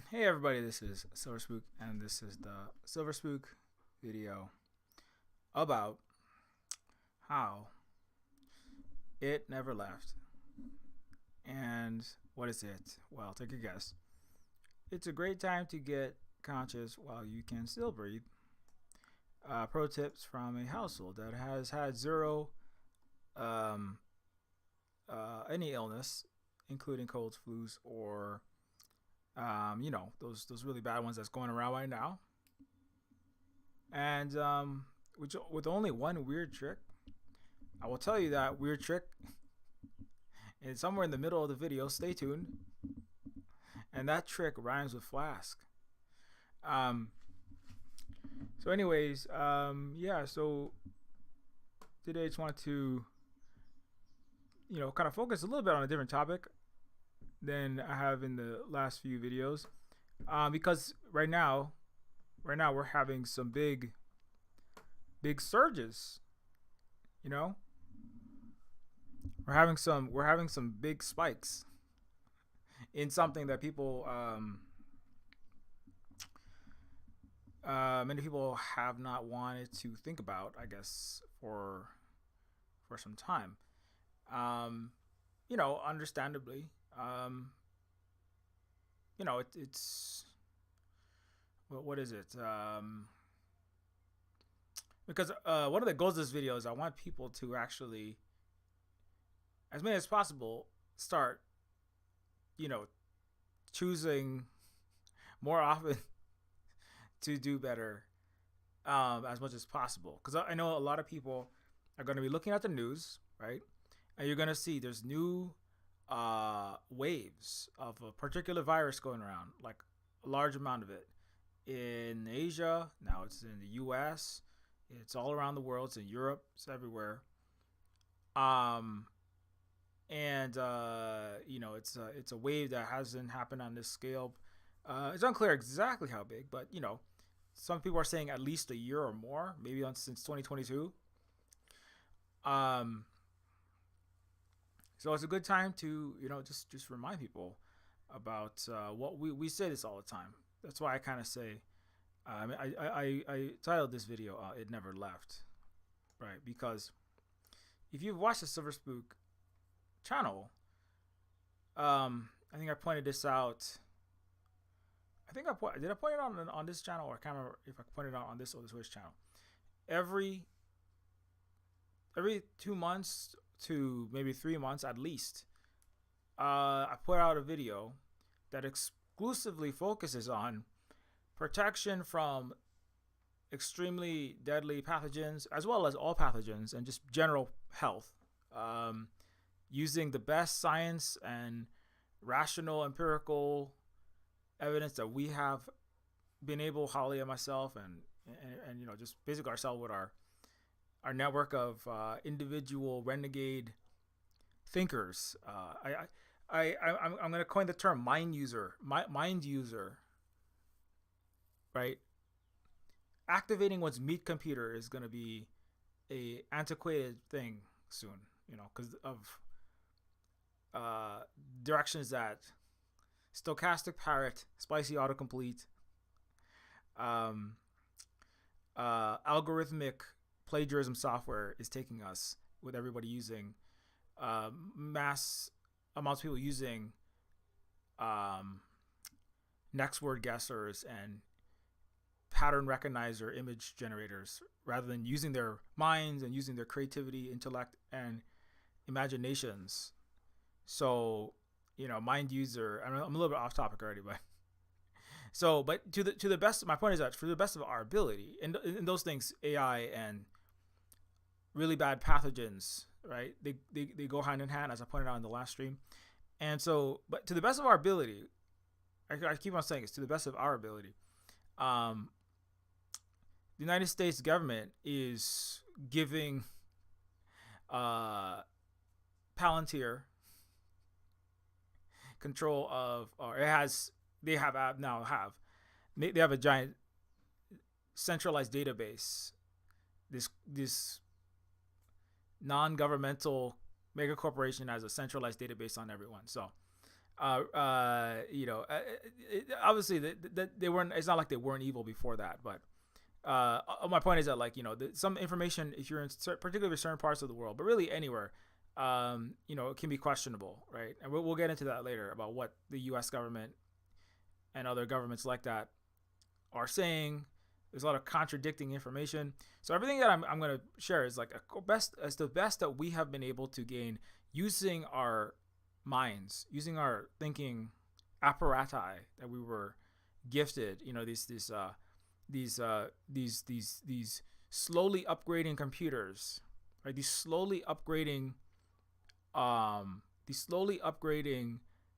Hey everybody, this is Silver Spook, and this is the Silver Spook video about how it never left. And what is it? Well, take a guess. It's a great time to get conscious while you can still breathe. Pro tips from a household that has had zero um, any illness, including colds, flus, or those really bad ones that's going around right now. And with only one weird trick, I will tell you that weird trick is somewhere in the middle of the video. Stay tuned. And that trick rhymes with flask. Um, anyways, yeah. So today I just wanted to, kind of focus a little bit on a different topic than I have in the last few videos, because right now we're having some big surges. You know, we're having some big spikes in something that many people have not wanted to think about, I guess, for some time. Understandably. It's what is it? Because one of the goals of this video is I want people to actually, as many as possible, start, you know, choosing more often to do better, as much as possible. Because I know a lot of people are going to be looking at the news, right? And you're going to see there's new waves of a particular virus going around, like a large amount of it in Asia. Now it's in the US. It's all around the world. It's in Europe. It's everywhere. Um, it's a wave that hasn't happened on this scale. It's unclear exactly how big, but some people are saying at least a year or more, maybe since 2022. So it's a good time to just remind people about what we say this all the time. That's why I kind of say, I titled this video "It Never Left," right? Because if you've watched the Silver Spook channel, I think I pointed this out. Did I point it out on this channel, or I can't remember if I pointed it out on this or the Switch channel. Every 2 months to maybe 3 months at least, I put out a video that exclusively focuses on protection from extremely deadly pathogens, as well as all pathogens, and just general health, using the best science and rational empirical evidence that we have been able, Holly and myself, and just basically ourselves with our network of individual renegade thinkers. I'm going to coin the term mind user. Mind user, right? Activating one's meat computer is going to be a antiquated thing soon, because of directions that stochastic parrot, spicy autocomplete, algorithmic plagiarism software is taking us, with everybody using mass amounts of people using next word guessers and pattern recognizer image generators, rather than using their minds and using their creativity, intellect, and imaginations. So, mind user, I'm a little bit off topic already, but but to the best, my point is that for the best of our ability, and those things, AI and really bad pathogens, right? They go hand in hand, as I pointed out in the last stream. And so, but to the best of our ability, I keep on saying it's to the best of our ability. The United States government is giving Palantir control of, or they have a giant centralized database. This non-governmental mega corporation has a centralized database on everyone. So Obviously they weren't. It's not like they weren't evil before that, but my point is that, like, some information, if you're in particularly certain parts of the world, but really anywhere, it can be questionable, right? And we'll get into that later about what the U.S. government and other governments like that are saying. There's a lot of contradicting information. So everything that I'm going to share is like the best that we have been able to gain using our minds, using our thinking apparati that we were gifted. These slowly upgrading computers, right? These slowly upgrading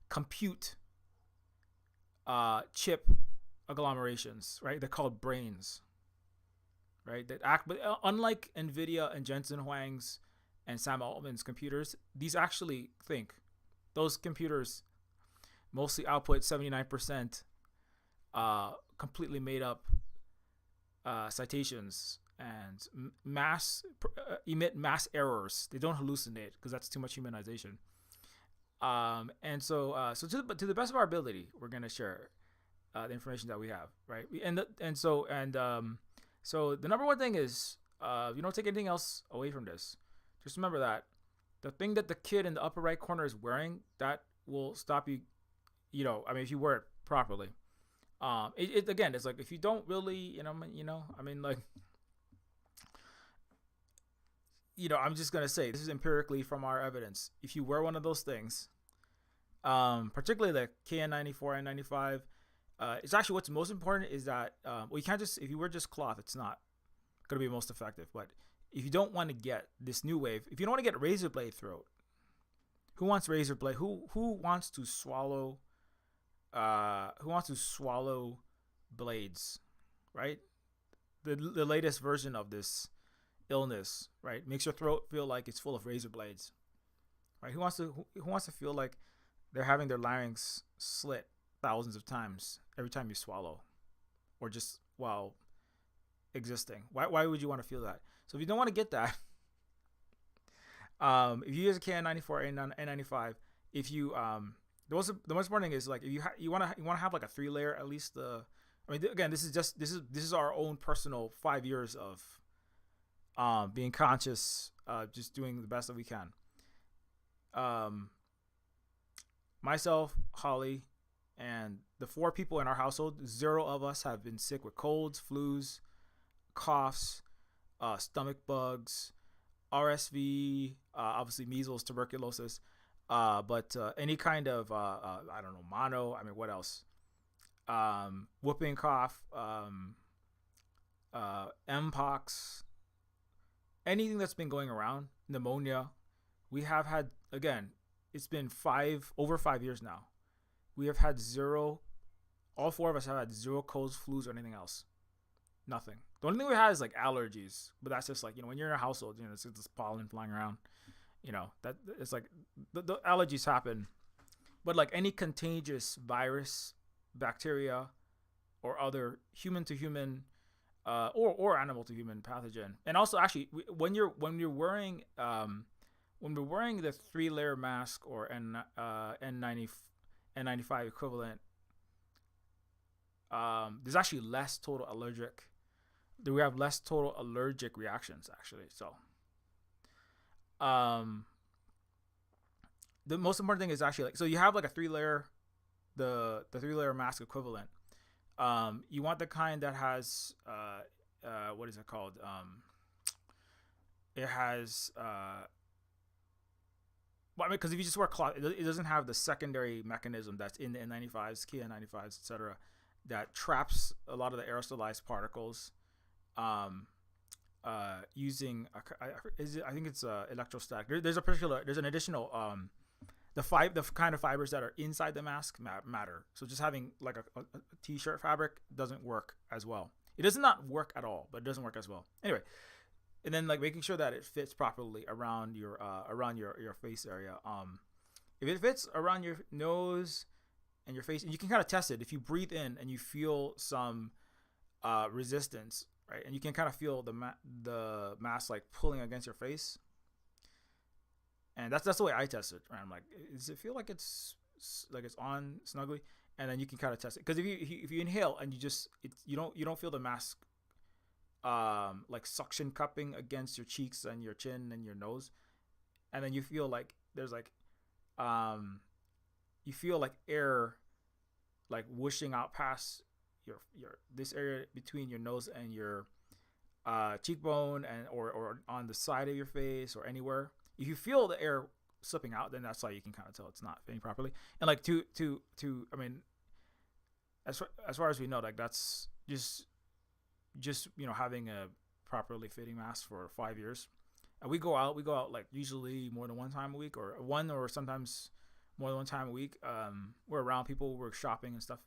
compute chip agglomerations, right? They're called brains, right? That act, but unlike Nvidia and Jensen Huang's and Sam Altman's computers, these actually think. Those computers mostly output 79% completely made up citations and emit mass errors. They don't hallucinate because that's too much humanization. So to the best of our ability, we're gonna share the information that we have, right? So the number one thing is, you don't take anything else away from this. Just remember that the thing that the kid in the upper right corner is wearing, that will stop you. If you wear it properly. Again, it's like, if you don't really, I'm just gonna say this is empirically from our evidence. If you wear one of those things, particularly the KN94, N95, it's actually, what's most important is that you can't just, if you wear just cloth, it's not gonna be most effective. But if you don't want to get this new wave, if you don't want to get razor blade throat, who wants razor blade? Who wants to swallow? Who wants to swallow blades, right? The latest version of this illness, right, makes your throat feel like it's full of razor blades, right? Who wants to feel like they're having their larynx slit thousands of times every time you swallow, or just while existing? Why would you want to feel that? So if you don't want to get that, if you use a KN94 N95, if you the most important thing is, like, if you want to have like a 3-layer at least. Again, this is our own personal 5 years of being conscious, just doing the best that we can. Myself, Holly, and the 4 people in our household, 0 of us have been sick with colds, flus, coughs, stomach bugs, RSV, obviously measles, tuberculosis, but any kind of I don't know, mono. What else? Whooping cough, mpox, anything that's been going around, pneumonia. We have had, again, it's been over 5 years now. We have had 0. All 4 of us have had 0 colds, flus, or anything else. Nothing. The only thing we had is like allergies, but that's just like, when you're in a household, it's just pollen flying around. That it's like the allergies happen, but like any contagious virus, bacteria, or other human to human, or animal to human pathogen. And also, actually, when we're wearing the 3-layer mask or N95 equivalent, there's actually less total allergic. We have less total allergic reactions, actually. So, the most important thing is actually, like, so you have like a 3-layer, the 3-layer mask equivalent. You want the kind that has what is it called? It has because if you just wear cloth, it doesn't have the secondary mechanism that's in the N95s, KN95s, etc., that traps a lot of the aerosolized particles. Using I think it's electrostatic. There's an additional the kind of fibers that are inside the mask matter. So just having like a t-shirt fabric doesn't work as well. It does not work at all, but it doesn't work as well. Anyway, and then like making sure that it fits properly around your face area. If it fits around your nose and your face, and you can kind of test it if you breathe in and you feel some resistance, right? And you can kind of feel the mask like pulling against your face. And that's the way I test it, right? I'm like, does it feel like it's like it's on snugly, and then you can kind of test it. Because if you inhale and you don't feel the mask like suction cupping against your cheeks and your chin and your nose, and then you feel like there's like um you feel like air like whooshing out past your this area between your nose and your cheekbone, and or on the side of your face or anywhere. If you feel the air slipping out, then that's how you can kind of tell it's not fitting properly. And like to I mean, as far as we know, like that's just having a properly fitting mask for 5 years. And we go out like usually more than one time a week, or one or sometimes more than one time a week. We're around people, we're shopping and stuff,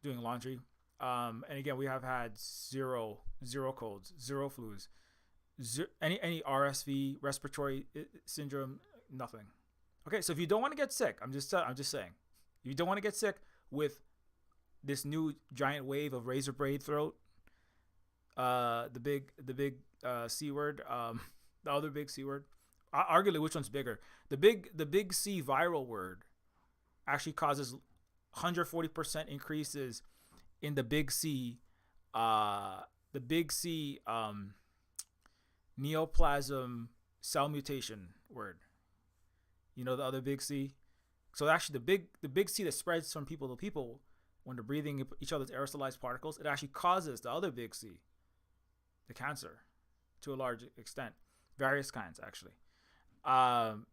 doing laundry. And again, we have had zero colds, zero flus, any RSV, respiratory syndrome, nothing. Okay, so if you don't want to get sick, I'm just saying, if you don't want to get sick with this new giant wave of razor blade throat, the big C word, the other big C word, arguably which one's bigger? The big C viral word actually causes 140% increases in the big C, neoplasm cell mutation word. You know, the other big C. So actually, the big C that spreads from people to people when they're breathing each other's aerosolized particles, it actually causes the other big C, the cancer, to a large extent, various kinds actually.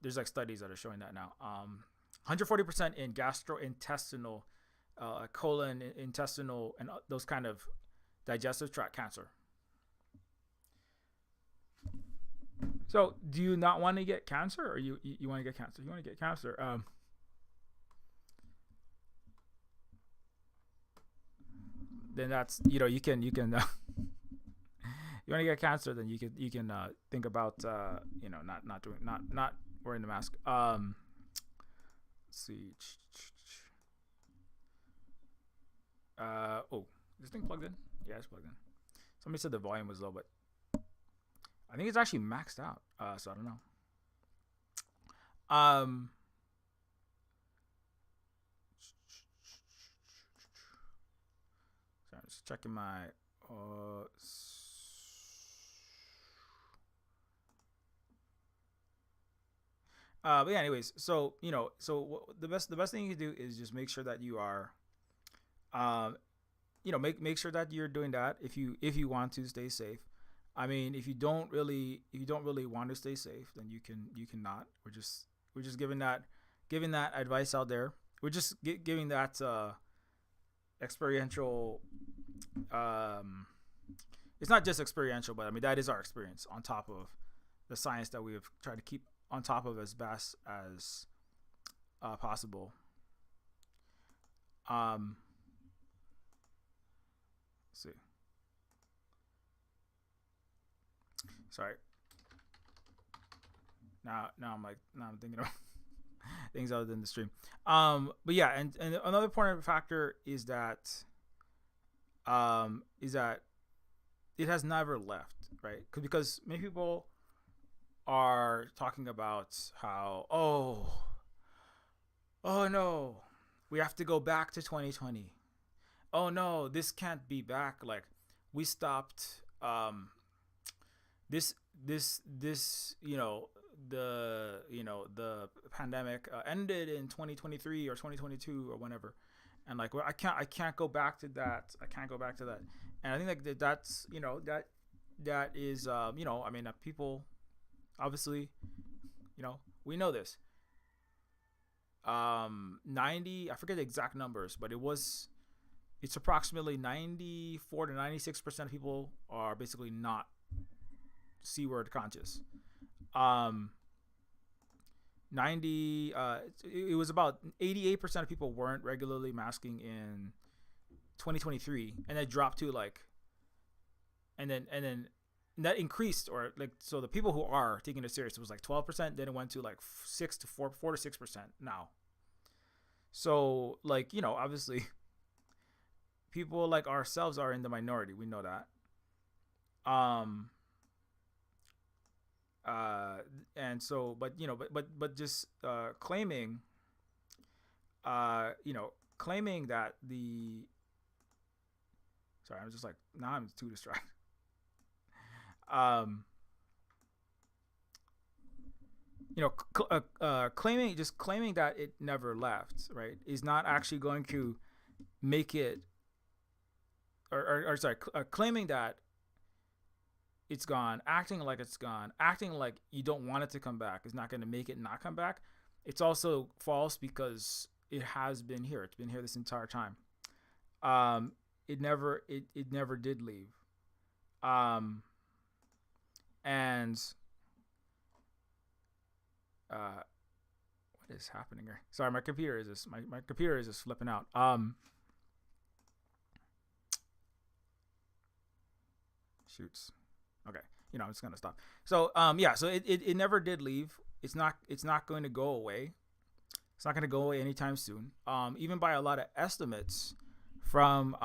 There's like studies that are showing that now. 140% in gastrointestinal, colon, intestinal, and those kind of digestive tract cancer. So, do you not want to get cancer, or you want to get cancer? You want to get cancer. Then that's you can you want to get cancer, then you can think about not wearing the mask. Let's see. Oh, is this thing plugged in? Yeah, it's plugged in. Somebody said the volume was low, but I think it's actually maxed out. So I don't know. So I'm just checking my. But yeah, anyways, so the best thing you can do is just make sure that you are, make sure that you're doing that if you want to stay safe. I mean, if you don't really want to stay safe, then you cannot. We're just giving that advice out there. We're just giving that experiential. It's not just experiential, but I mean that is our experience on top of the science that we have tried to keep on top of as best as possible. Let's see. Sorry. Now I'm thinking of things other than the stream. But yeah, and another important factor is that it has never left, right? Because many people are talking about how oh no, we have to go back to 2020. Oh no, this can't be back. Like we stopped this the pandemic ended in 2023 or 2022 or whenever, and like well, I can't go back to that. I can't go back to that. And I think like that's that is I mean people obviously we know this. 90, I forget the exact numbers, but it's approximately 94 to 96% of people are basically not C word conscious. it was about 88% of people weren't regularly masking in 2023, and it dropped to like, and then that increased, or like, so the people who are taking it serious, it was like 12%, then it went to like 4 to 6% now. So like, obviously people like ourselves are in the minority, we know that. And so, but just claiming claiming that the sorry, I'm just like now I'm too distracted. Um, claiming that it never left, right, is not actually going to make it, or sorry, claiming that it's gone, acting like it's gone, acting like you don't want it to come back is not going to make it not come back. It's also false because it has been here. It's been here this entire time. It never did leave. Um, and what is happening here? Sorry, my computer is just my computer is just flipping out. Shoots. Okay, I'm just gonna stop. So yeah, so it never did leave. It's not going to go away. It's not going to go away anytime soon. Even by a lot of estimates from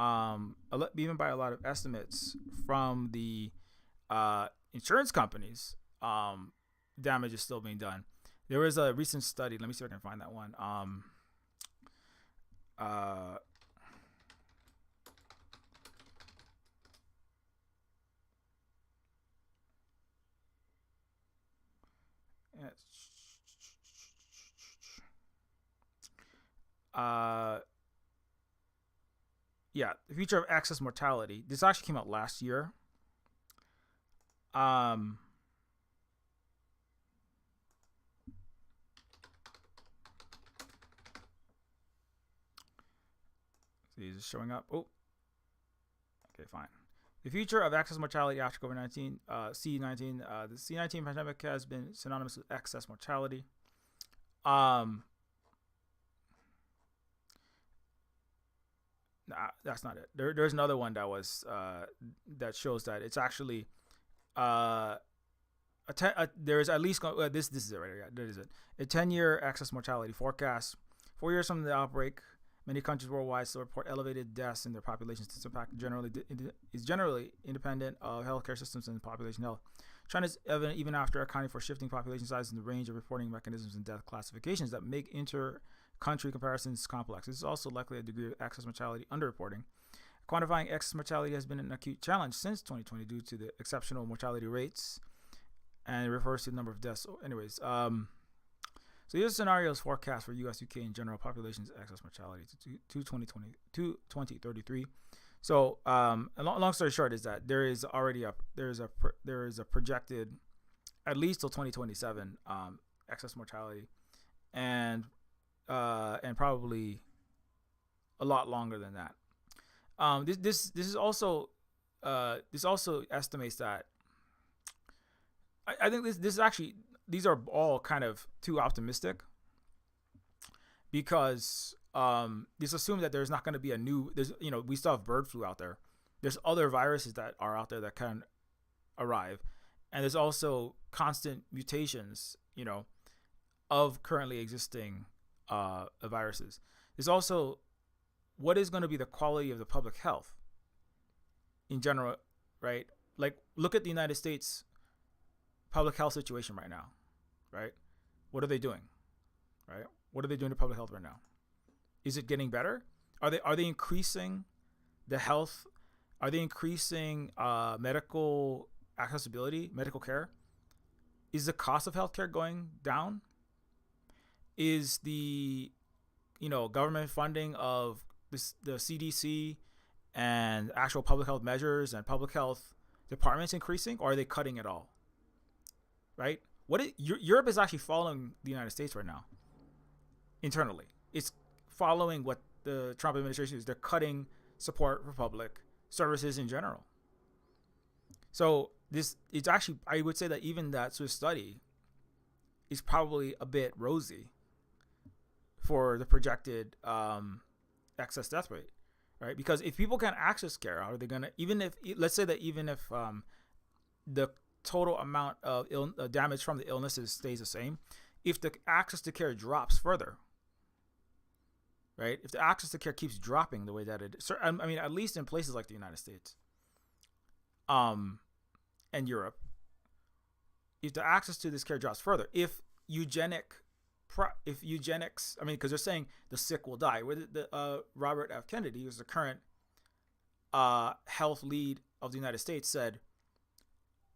the insurance companies, damage is still being done. There was a recent study. Let me see if I can find that one. Uh, uh, yeah, the future of excess mortality. This actually came out last year. Um, see, is it showing up? Oh, okay, fine. The future of excess mortality after COVID-19, C19. The C19 pandemic has been synonymous with excess mortality. Nah, that's not it. There's another one that was that shows that it's actually there's at least this is it right here. Yeah, that is it. A 10-year excess mortality forecast. 4 years from the outbreak, many countries worldwide still report elevated deaths in their populations. This impact is generally independent of healthcare systems and population health. China is evident even after accounting for shifting population sizes and the range of reporting mechanisms and death classifications that make inter-country comparisons complex. This is also likely a degree of excess mortality underreporting. Quantifying excess mortality has been an acute challenge since 2020 due to the exceptional mortality rates, and it refers to the number of deaths. So anyways, so here's scenarios forecast for U.S., UK, and general populations excess mortality to 2033. So, long story short is that there is a projected at least till 2027 excess mortality, and probably a lot longer than that. This also estimates that I think this is actually, these are all kind of too optimistic, because this assumes that there's not going to be we still have bird flu out there. There's other viruses that are out there that can arrive, and there's also constant mutations, of currently existing viruses. There's also what is going to be the quality of the public health in general, right? Like, look at the United States public health situation right now, right? What are they doing, right? What are they doing to public health right now? Is it getting better? Are they increasing the health? Are they increasing medical accessibility, medical care? Is the cost of healthcare going down? Is the government funding of the CDC and actual public health measures and public health departments increasing, or are they cutting it all? Right? Europe is actually following the United States right now. Internally, it's following what the Trump administration is. They're cutting support for public services in general. So it's actually, I would say that even that Swiss study is probably a bit rosy for the projected excess death rate, right? Because if people can't access care, are they gonna, let's say that even if the total amount of damage from the illnesses stays the same, if the access to care drops further, right? If the access to care keeps dropping the way that it is, I mean, at least in places like the United States, and Europe, if the access to this care drops further, if eugenic if eugenics, I mean, because they're saying the sick will die. Where Robert F. Kennedy, who's the current health lead of the United States, said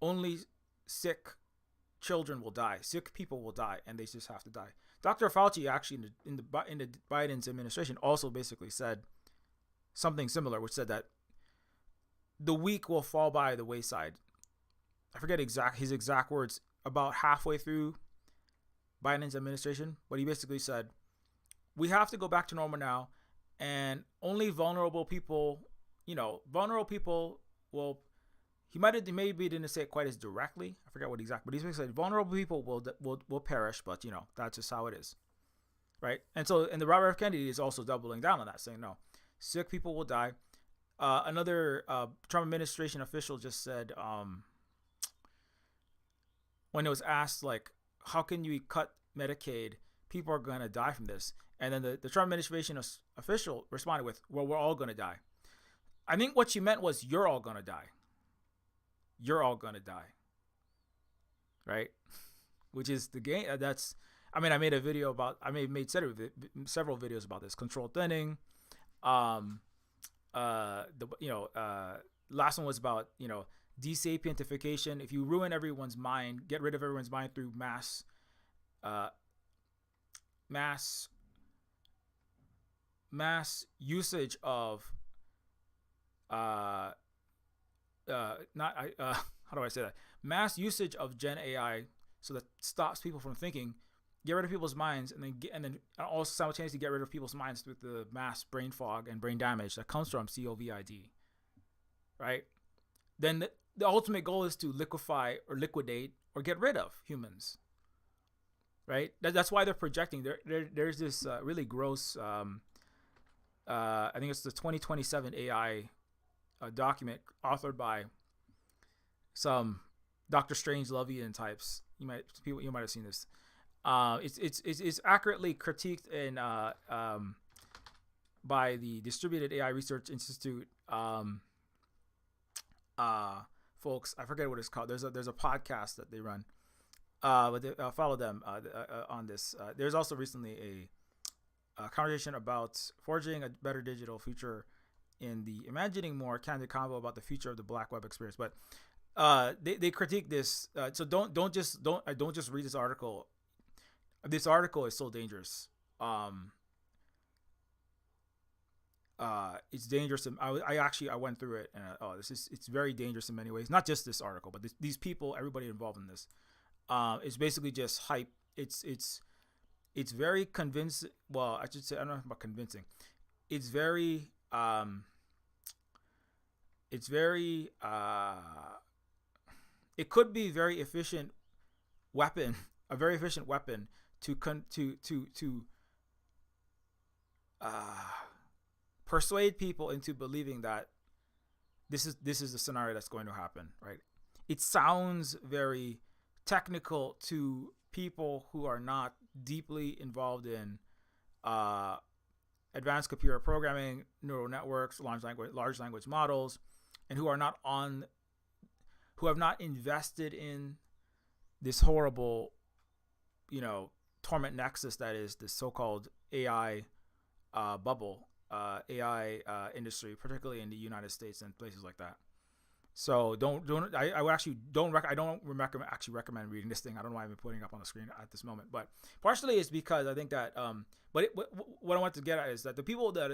only sick children will die. Sick people will die, and they just have to die. Dr. Fauci actually in the Biden's administration also basically said something similar, which said that the weak will fall by the wayside. I forget his exact words about halfway through Biden's administration, but he basically said, we have to go back to normal now, and only vulnerable people, vulnerable people will, maybe didn't say it quite as directly. I forget what exactly, but he basically said vulnerable people will perish, but that's just how it is. Right? And the Robert F. Kennedy is also doubling down on that, saying no, sick people will die. Another Trump administration official just said, when it was asked, like, how can you cut Medicaid? People are going to die from this. And then the Trump administration official responded with, well, we're all going to die. I think what she meant was, you're all going to die. You're all going to die. Right? Which is the game. I made a video about, made several videos about this. Controlled thinning. Last one was about, desapientification. If you ruin everyone's mind, get rid of everyone's mind through mass usage of how do I say that? Mass usage of Gen AI, so that stops people from thinking. Get rid of people's minds, and then also simultaneously get rid of people's minds with the mass brain fog and brain damage that comes from COVID, right? Then the ultimate goal is to liquefy or liquidate or get rid of humans, right? That's why they're projecting. There's this really gross, I think it's the 2027 AI document authored by some Dr. Strange-Lovian types. You might have seen this. It's accurately critiqued in by the Distributed AI Research Institute folks. I forget what it's called. There's a podcast that they run, but follow them on this. There's also recently a conversation about forging a better digital future in the Imagining More candid convo about the future of the Black Web experience. But they critique this. So don't just read this article. This article is so dangerous. It's dangerous. I went through it, and it's very dangerous in many ways. Not just this article, but these people, everybody involved in this. It's basically just hype. It's very convincing. Well, I should say, I don't know about convincing. It's very it could be very efficient weapon, a very efficient weapon to persuade people into believing that this is the scenario that's going to happen, right? It sounds very technical to people who are not deeply involved in advanced computer programming, neural networks, large language models, and who have not invested in this horrible, torment nexus that is the so-called AI bubble, AI industry, particularly in the United States and places like that. So I don't recommend reading this thing. I don't know why I'm putting it up on the screen at this moment, but partially it's because I think that what I want to get at is that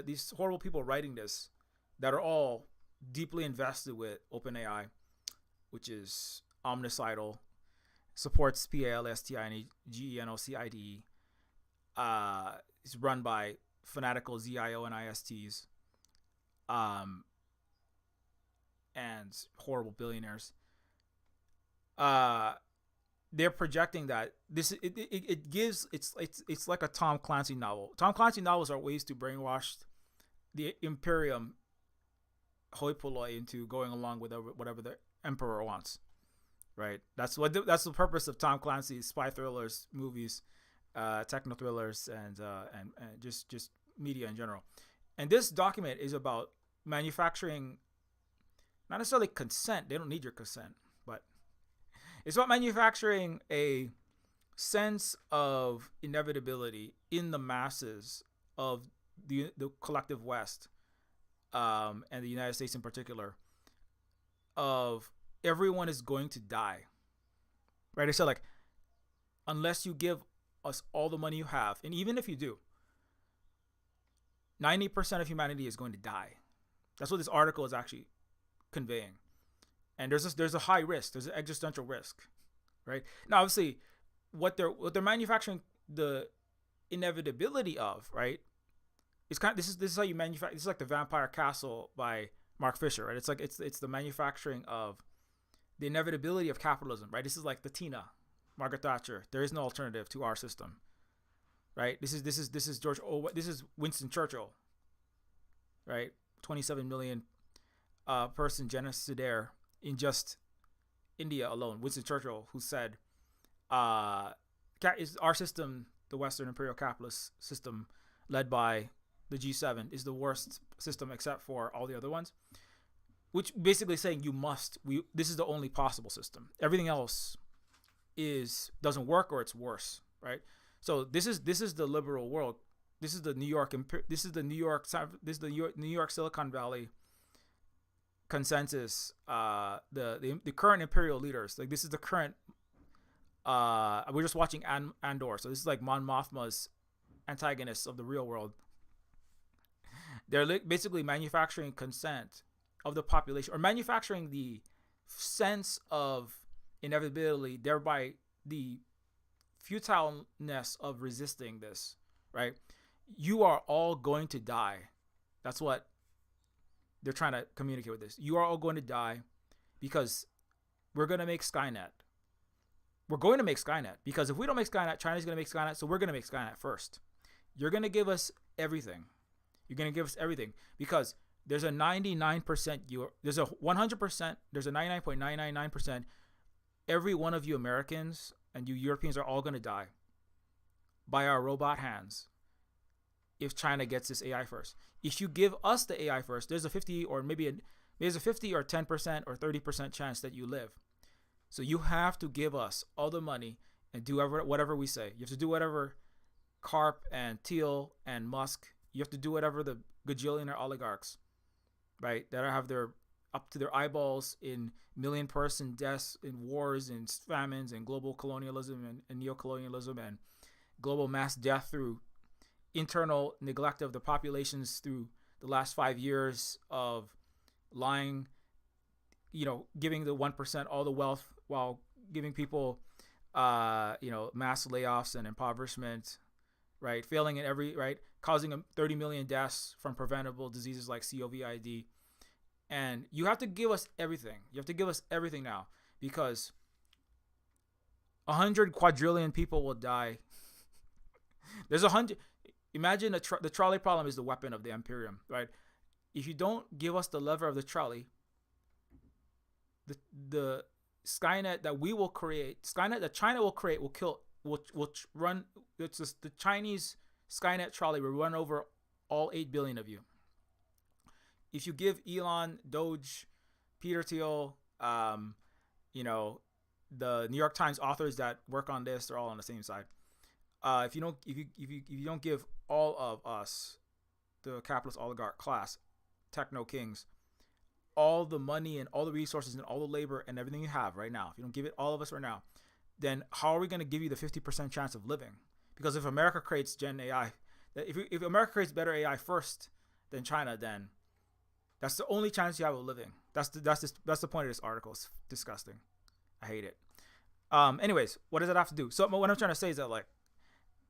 these horrible people writing this, that are all deeply invested with OpenAI, which is omnicidal, supports PALSTINGENOCIDE, is run by fanatical ZIO and ISTs, and horrible billionaires. They're projecting that it's like a Tom Clancy novel. Tom Clancy novels are ways to brainwash the Imperium hoi polloi into going along with whatever the emperor wants, right? That's the purpose of Tom Clancy's spy thrillers, movies, techno thrillers, and just media in general. And this document is about manufacturing, not necessarily consent. They don't need your consent, but it's about manufacturing a sense of inevitability in the masses of the collective West, and the United States in particular, of everyone is going to die, right? I said, like, unless you give us all the money you have, and even if you do, 90% of humanity is going to die. That's what this article is actually conveying. And there's a high risk. There's an existential risk, right? Now, obviously, what they're manufacturing the inevitability of, right? It's kind of, this is how you manufacture. This is like the Vampire Castle by Mark Fisher, right? It's like it's the manufacturing of the inevitability of capitalism, right? This is like the Tina, Margaret Thatcher. There is no alternative to our system, right? This is George Orwell. This is Winston Churchill, right? 27 million person genocide in just India alone. Winston Churchill, who said, "Is our system, the Western imperial capitalist system, led by the G7, is the worst system except for all the other ones," which basically saying this is the only possible system. Everything else doesn't work, or it's worse, right? So this is the liberal world. This is the New York Silicon Valley consensus. The current imperial leaders, like, this is the current. We're just watching Andor, so this is like Mon Mothma's antagonists of the real world. They're basically manufacturing consent of the population, or manufacturing the sense of inevitability, thereby the futileness of resisting this, right? You are all going to die. That's what they're trying to communicate with this. You are all going to die because we're going to make Skynet. We're going to make Skynet because if we don't make Skynet, China's going to make Skynet, so we're going to make Skynet first. You're going to give us everything. You're going to give us everything because there's a 99%, there's a 100%, there's a 99.999%. Every one of you Americans and you Europeans are all going to die by our robot hands if China gets this AI first. If you give us the AI first, there's a 50 or there's a 50 or 10% or 30% chance that you live. So you have to give us all the money and do whatever we say. You have to do whatever Karp and Thiel and Musk, you have to do whatever the gajillionaire oligarchs, right, that have their up to their eyeballs in million-person deaths, in wars, and famines, and global colonialism and neocolonialism, and global mass death through internal neglect of the populations through the last 5 years of lying, giving the 1% all the wealth while giving people, mass layoffs and impoverishment, right? Failing in right? Causing 30 million deaths from preventable diseases like COVID. And you have to give us everything. You have to give us everything now because 100 quadrillion people will die. There's 100. Imagine the trolley problem is the weapon of the Imperium, right? If you don't give us the lever of the trolley, the Skynet that we will create, Skynet that China will create, will run. It's just the Chinese Skynet trolley will run over all 8 billion of you. If you give Elon, Doge, Peter Thiel, the New York Times authors that work on this, they're all on the same side. If you don't give all of us, the capitalist oligarch class, techno kings, all the money and all the resources and all the labor and everything you have right now, if you don't give it all of us right now, then how are we going to give you the 50% chance of living? Because if America creates Gen AI, if America creates better AI first than China, then that's the only chance you have of living. That's the point of this article. It's disgusting. I hate it. Anyways, what does that have to do? So what I'm trying to say is that, like,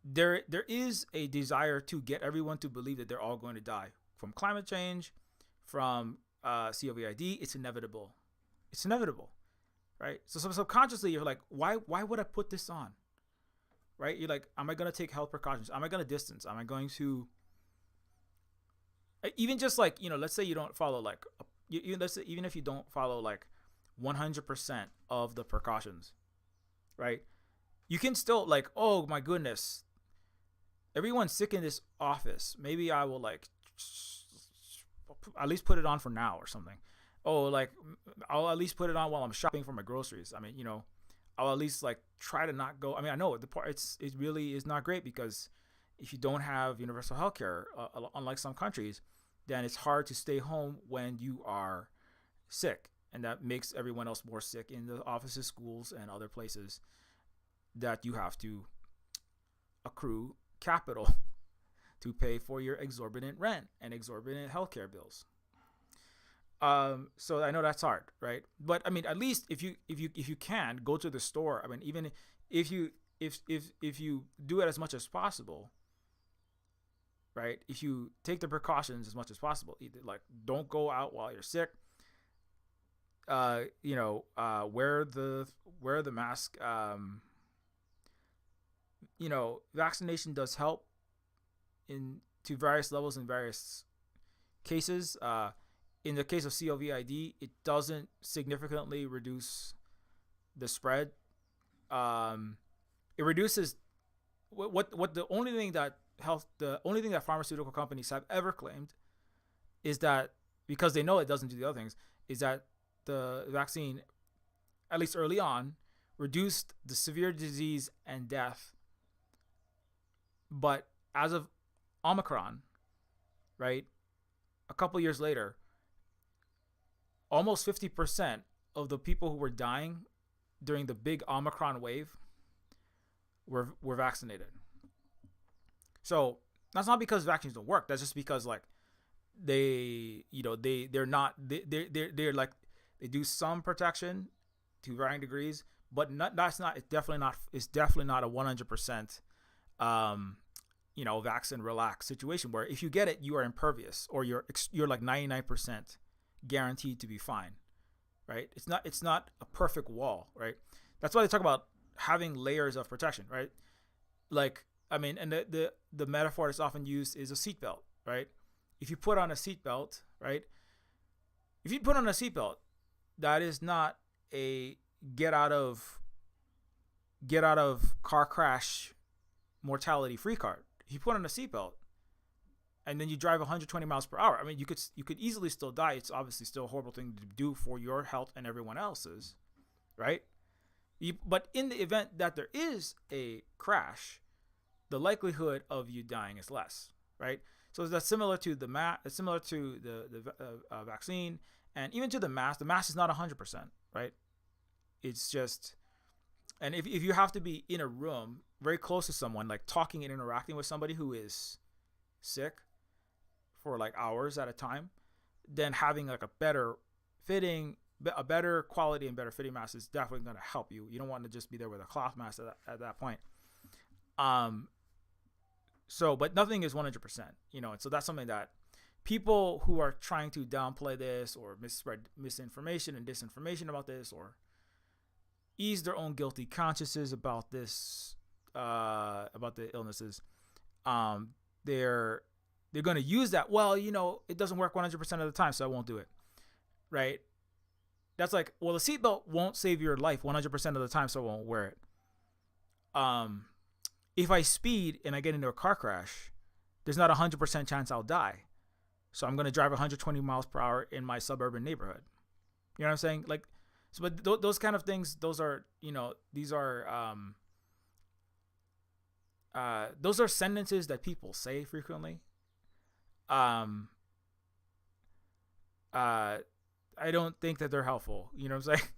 there is a desire to get everyone to believe that they're all going to die from climate change, from COVID. It's inevitable. It's inevitable, right? So subconsciously you're like, why would I put this on? Right? You're like, am I going to take health precautions? Am I going to distance? Am I going to even just like, let's say you don't follow like let's say even if you don't follow like 100% of the precautions, right? You can still like, oh my goodness, everyone's sick in this office. Maybe I will like at least put it on for now or something. Oh, like I'll at least put it on while I'm shopping for my groceries. I mean, I'll at least like try to not go. I mean, I know the part it really is not great because if you don't have universal healthcare, unlike some countries, then it's hard to stay home when you are sick, and that makes everyone else more sick in the offices, schools, and other places that you have to accrue capital to pay for your exorbitant rent and exorbitant healthcare bills. So I know that's hard, right? But I mean, at least if you can go to the store. I mean, even if you do it as much as possible, right? If you take the precautions as much as possible, either like don't go out while you're sick. Wear the mask. Vaccination does help to various levels in various cases. In the case of COVID, it doesn't significantly reduce the spread. It reduces what the only thing that pharmaceutical companies have ever claimed is that, because they know it doesn't do the other things, is that the vaccine, at least early on, reduced the severe disease and death. But as of Omicron, right, a couple years later, almost 50% of the people who were dying during the big Omicron wave were vaccinated. So that's not because vaccines don't work. That's just because like they're like, they do some protection to varying degrees, but it's definitely not a 100% vaccine relax situation where if you get it, you are impervious, or you're like 99% guaranteed to be fine, right? It's not a perfect wall, right? That's why they talk about having layers of protection, right? Like, I mean, and the metaphor that's often used is a seatbelt, right? If you put on a seatbelt, right? If you put on a seatbelt, that is not a get out of car crash mortality free card. If you put on a seatbelt and then you drive 120 miles per hour, I mean, you could easily still die. It's obviously still a horrible thing to do for your health and everyone else's, right? But in the event that there is a crash, the likelihood of you dying is less, right? So that's similar to the vaccine, and even to the mask. The mask is not 100%, right? It's just, and if you have to be in a room very close to someone, like talking and interacting with somebody who is sick for like hours at a time, then having like a better quality and better fitting mask is definitely going to help you. You don't want to just be there with a cloth mask at that point. But nothing is 100%, and so that's something that people who are trying to downplay this or spread misinformation and disinformation about this, or ease their own guilty consciences about this, about the illnesses, they're going to use that. Well, it doesn't work 100% of the time, so I won't do it, right? That's like, well, the seatbelt won't save your life 100% of the time, so I won't wear it. If I speed and I get into a car crash, there's not a 100% chance I'll die. So I'm going to drive 120 miles per hour in my suburban neighborhood. You know what I'm saying? Like, so, but those kind of things, those are sentences that people say frequently. I don't think that they're helpful. You know what I'm saying?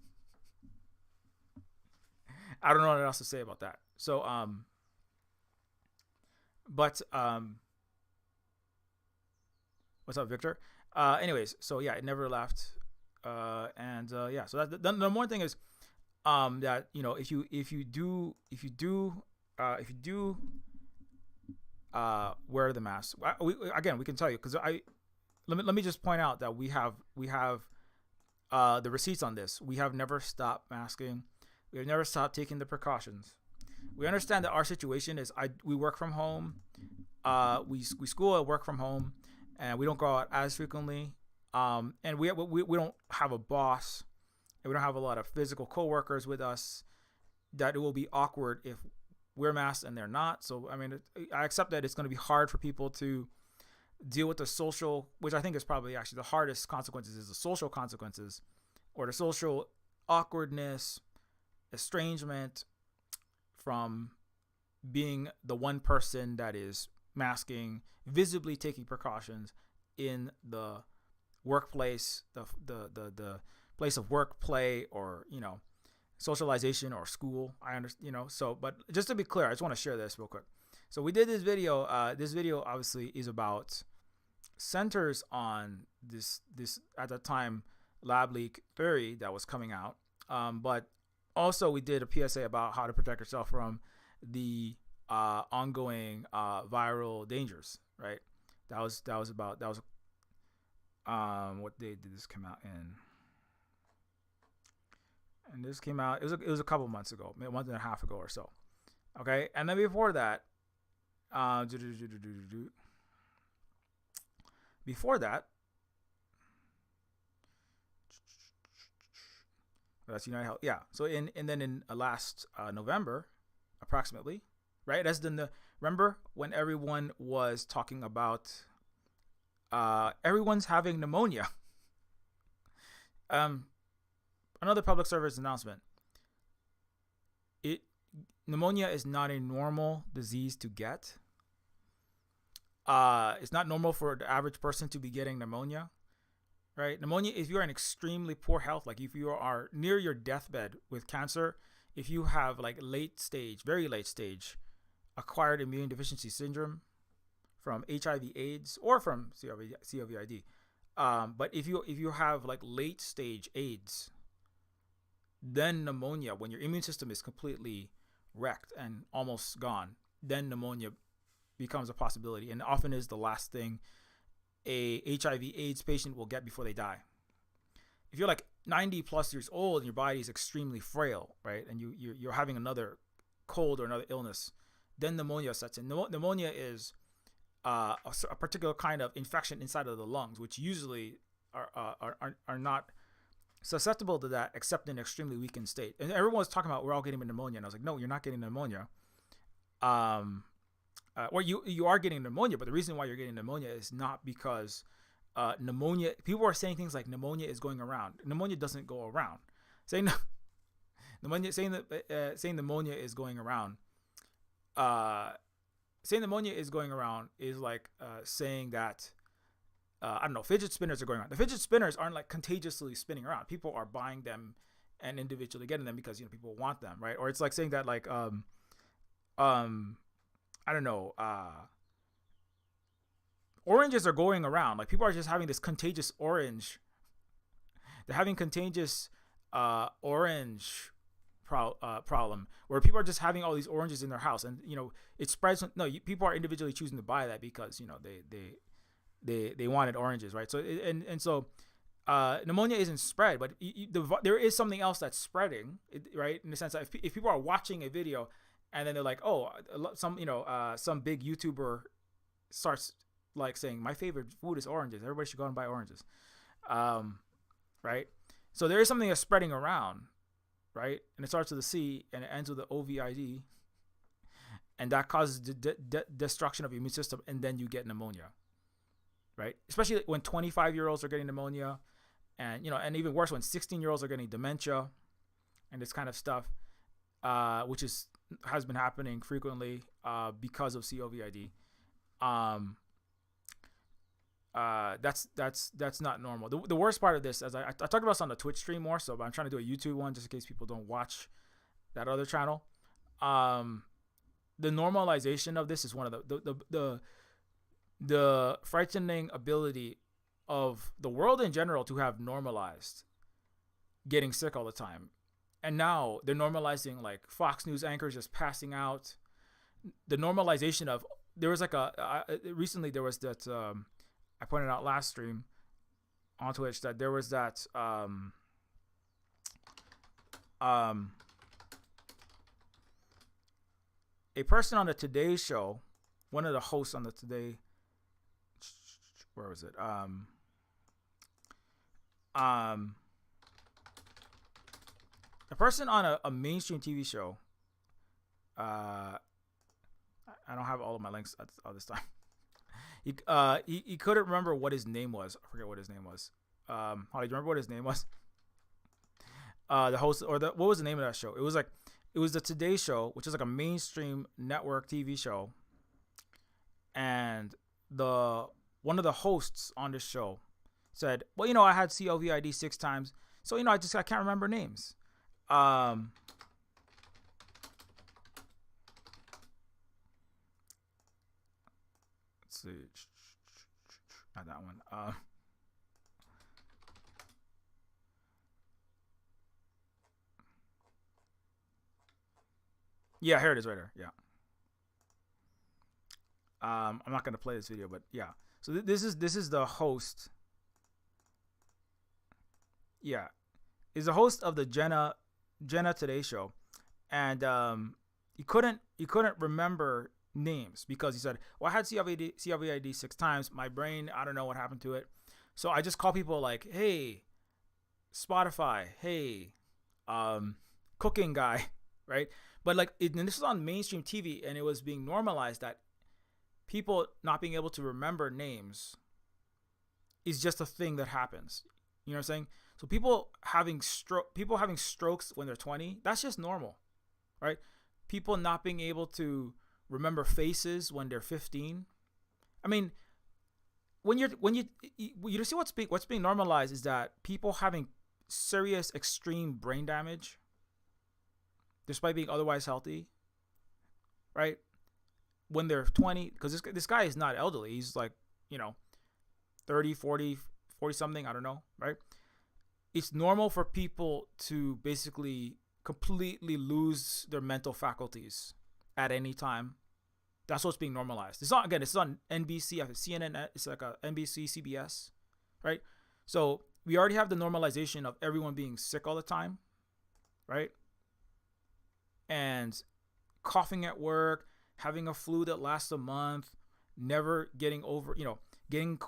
I don't know what else to say about that. So, what's up, Victor? Anyways, so yeah, it never left. So that the more thing is, that if you do wear the mask, we can tell you, because let me just point out that we have the receipts on this. We have never stopped masking. We have never stopped taking the precautions. We understand that our situation is we work from home, we school and work from home, and we don't go out as frequently. And we don't have a boss, and we don't have a lot of physical coworkers with us that it will be awkward if we're masked and they're not. So I mean, I accept that it's going to be hard for people to deal with the social, which I think is probably actually the hardest consequences, is the social consequences, or the social awkwardness estrangement, from being the one person that is masking, visibly taking precautions in the workplace, the place of work, play, or socialization or school. I understand, So, but just to be clear, I just want to share this real quick. So we did this video. This video obviously is about centers on this at the time lab leak theory that was coming out. But also we did a PSA about how to protect yourself from the ongoing viral dangers. Right. That was what day did this come out in? And this came out. It was a couple months ago, maybe a month and a half ago or so. Okay, and then before that, that's United Health. Yeah. So in last November, approximately, right? That's remember when everyone was talking about everyone's having pneumonia. Another public service announcement. Pneumonia is not a normal disease to get. It's not normal for the average person to be getting pneumonia, right? Pneumonia, if you're in extremely poor health, like if you are near your deathbed with cancer, if you have like very late stage acquired immune deficiency syndrome from HIV/AIDS or from COVID. But if you have like late stage AIDS, then pneumonia, when your immune system is completely wrecked and almost gone, then pneumonia becomes a possibility, and often is the last thing a HIV/AIDS patient will get before they die. If you're like 90 plus years old and your body is extremely frail, right, and you're having another cold or another illness, then pneumonia sets in. Pneumonia is a particular kind of infection inside of the lungs, which usually are not susceptible to that except in an extremely weakened state. And everyone was talking about we're all getting pneumonia, and I was like, no, you're not getting pneumonia. Or you are getting pneumonia, but the reason why you're getting pneumonia is not because pneumonia. People are saying things like pneumonia is going around. Pneumonia doesn't go around. Saying pneumonia is going around. Saying pneumonia is going around is like saying that I don't know, fidget spinners are going around. The fidget spinners aren't like contagiously spinning around. People are buying them and individually getting them because people want them, right? Or it's like saying that like I don't know, oranges are going around. Like people are just having this contagious orange. They're having contagious orange problem where people are just having all these oranges in their house, and it spreads. No, people are individually choosing to buy that because they wanted oranges, right? So so pneumonia isn't spread, but there is something else that's spreading, right? In the sense that if people are watching a video and then they're like, oh, some big YouTuber starts like saying my favorite food is oranges, everybody should go and buy oranges, right? So there is something that's spreading around, right? And it starts with a C and it ends with the OVID, and that causes destruction of your immune system, and then you get pneumonia, right? Especially when 25-year-olds are getting pneumonia, and and even worse when 16-year-olds are getting dementia, and this kind of stuff, which has been happening frequently because of COVID. That's not normal. The worst part of this, as I talked about this on the Twitch stream more so, but I'm trying to do a YouTube one just in case people don't watch that other channel. The normalization of this is one of the frightening ability of the world in general to have normalized getting sick all the time. And now they're normalizing like Fox News anchors just passing out. The normalization of, there was like recently there was that, I pointed out last stream on Twitch that there was that, a person on the Today Show, one of the hosts on the Today, where was it? A person on a mainstream TV show. I don't have all of my links all this time. He couldn't remember what his name was. I forget what his name was. Holly, do you remember what his name was? The host, or the what was the name of that show? It was the Today Show, which is like a mainstream network TV show, and the one of the hosts on this show said, "Well, I had COVID 6 times, so I can't remember names." Um, let's see, not that one. Yeah, here it is, right there. Yeah. I'm not gonna play this video, but yeah. So this is the host. Yeah, is the host of the Jenna Today Show, and he couldn't remember names because he said, "Well, I had COVID 6 times. My brain, I don't know what happened to it, so I just call people like, hey, Spotify, hey, cooking guy, right?" But and this was on mainstream TV, and it was being normalized that people not being able to remember names is just a thing that happens. You know what I'm saying? So people having strokes when they're 20, that's just normal, right? People not being able to remember faces when they're 15. I mean, when you see what's being normalized is that people having serious extreme brain damage despite being otherwise healthy, right? When they're 20, because this guy is not elderly. He's like, 30, 40, 40 something, I don't know, right? It's normal for people to basically completely lose their mental faculties at any time. That's what's being normalized. It's on NBC, CNN, it's like a NBC, CBS, right? So we already have the normalization of everyone being sick all the time, right? And coughing at work, having a flu that lasts a month, never getting over, getting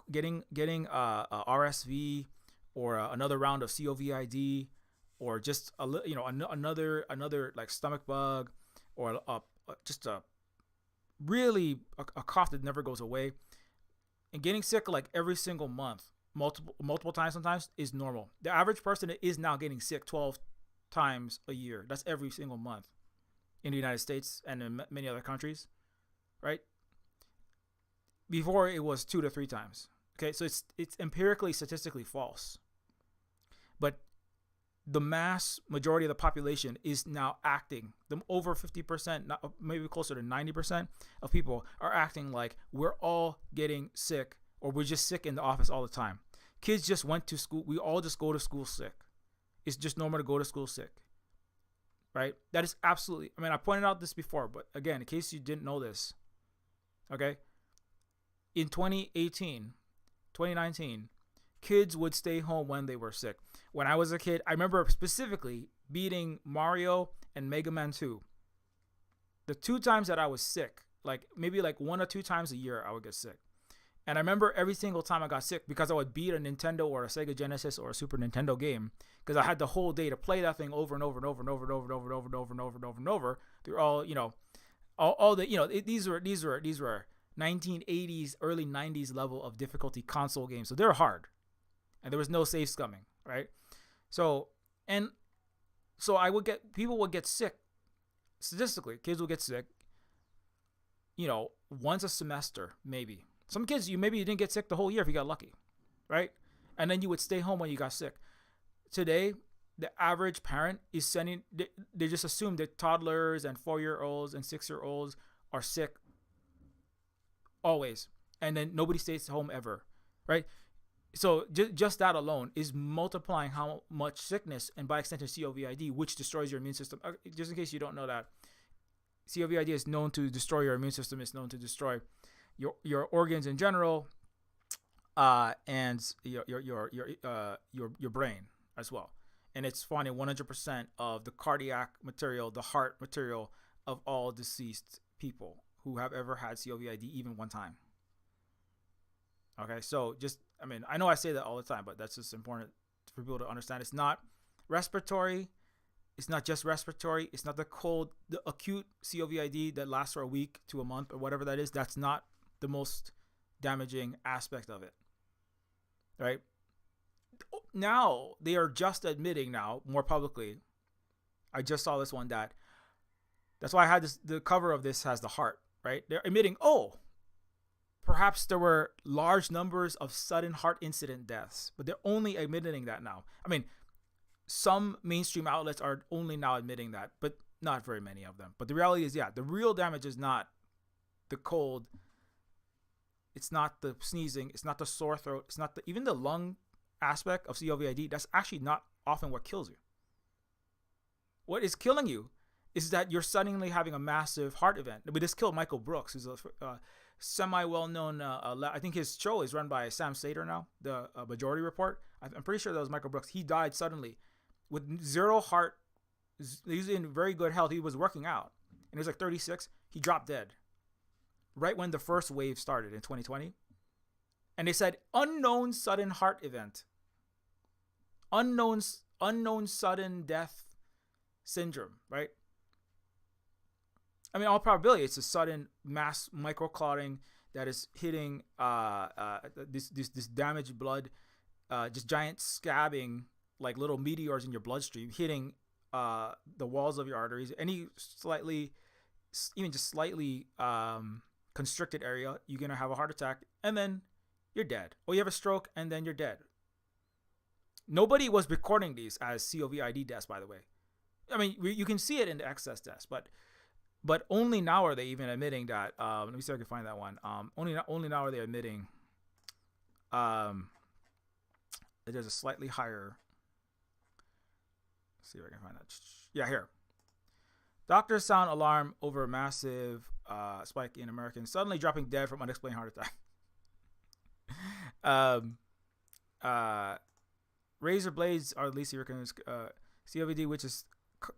RSV or another round of COVID, or just another like stomach bug, or just a cough that never goes away, and getting sick like every single month, multiple times sometimes, is normal. The average person is now getting sick 12 times a year. That's every single month in the United States and in many other countries, right? Before it was 2 to 3 times. Okay, so it's empirically, statistically false. But the mass majority of the population is now acting. The over 50%, maybe closer to 90% of people are acting like we're all getting sick, or we're just sick in the office all the time. Kids just went to school. We all just go to school sick. It's just normal to go to school sick, right? That is absolutely, I pointed out this before, but again, in case you didn't know this, okay? In 2018, 2019, kids would stay home when they were sick. When I was a kid, I remember specifically beating Mario and Mega Man 2. The 2 times that I was sick, maybe 1 or 2 times a year, I would get sick. And I remember every single time I got sick, because I would beat a Nintendo or a Sega Genesis or a Super Nintendo game, because I had the whole day to play that thing over and over and over and over and over and over and over and over and over and over and over through all the these were 1980s, early 90s level of difficulty console games. So they're hard, and there was no saves coming, right? So people would get sick. Statistically, kids will get sick, once a semester, maybe. Some kids, you didn't get sick the whole year if you got lucky, right? And then you would stay home when you got sick. Today, the average parent is they just assume that toddlers and 4-year-olds and 6-year-olds are sick always, and then nobody stays home ever, right? So just that alone is multiplying how much sickness, and by extension COVID, which destroys your immune system. Just in case you don't know that, COVID is known to destroy your immune system. It's known to destroy your organs in general, and your brain as well. And it's found in 100% of the cardiac material, the heart material of all deceased people who have ever had COVID even one time. Okay, so I know I say that all the time, but that's just important for people to understand. It's not respiratory. It's not just respiratory. It's not the acute COVID that lasts for a week to a month or whatever that is. That's not the most damaging aspect of it, right? now they are just admitting now more publicly. I just saw this one that's why I had this. The cover of this has the heart, right? They're admitting, oh, perhaps there were large numbers of sudden heart incident deaths, but they're only admitting that now. I mean, some mainstream outlets are only now admitting that, but not very many of them. But the reality is, yeah, the real damage is not the cold. It's not the sneezing. It's not the sore throat. It's not even the lung aspect of COVID. That's actually not often what kills you. What is killing you is that you're suddenly having a massive heart event. But this killed Michael Brooks, who's a semi-well-known. I think his show is run by Sam Sater now, the Majority Report. I'm pretty sure that was Michael Brooks. He died suddenly with zero heart. He's in very good health. He was working out, and he was like 36. He dropped dead right when the first wave started in 2020. And they said unknown sudden heart event, unknown sudden death syndrome, right? I mean, all probability, it's a sudden mass microclotting that is hitting this damaged blood, just giant scabbing, like little meteors in your bloodstream, hitting the walls of your arteries. Any slightly constricted area, you're gonna have a heart attack, and then you're dead. Or you have a stroke, and then you're dead. Nobody was recording these as COVID deaths, by the way. I mean, you can see it in the excess deaths, but only now are they even admitting that. Let me see if I can find that one. Only now are they admitting that there's a slightly higher. Let's see if I can find that. Yeah, here. Doctors sound alarm over massive spike in Americans suddenly dropping dead from unexplained heart attack. Razor blades are the least serious. COVID, which is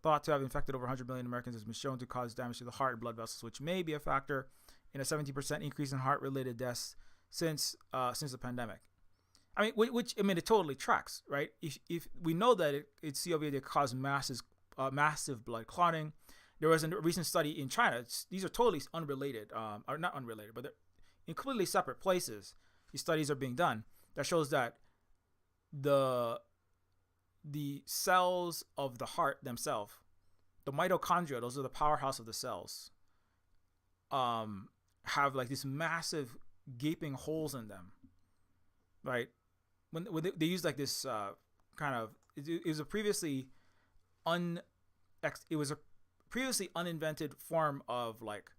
thought to have infected over 100 million Americans, has been shown to cause damage to the heart and blood vessels, which may be a factor in a 70% increase in heart-related deaths since the pandemic. I mean, it totally tracks, right? If we know that it's COVID that caused massive blood clotting. There was a recent study in China. These are totally unrelated, or not unrelated, but they're in completely separate places. These studies are being done that shows that the cells of the heart themselves, the mitochondria, those are the powerhouse of the cells, have like these massive gaping holes in them, right? When they use like this kind of, it was a previously uninvented form of like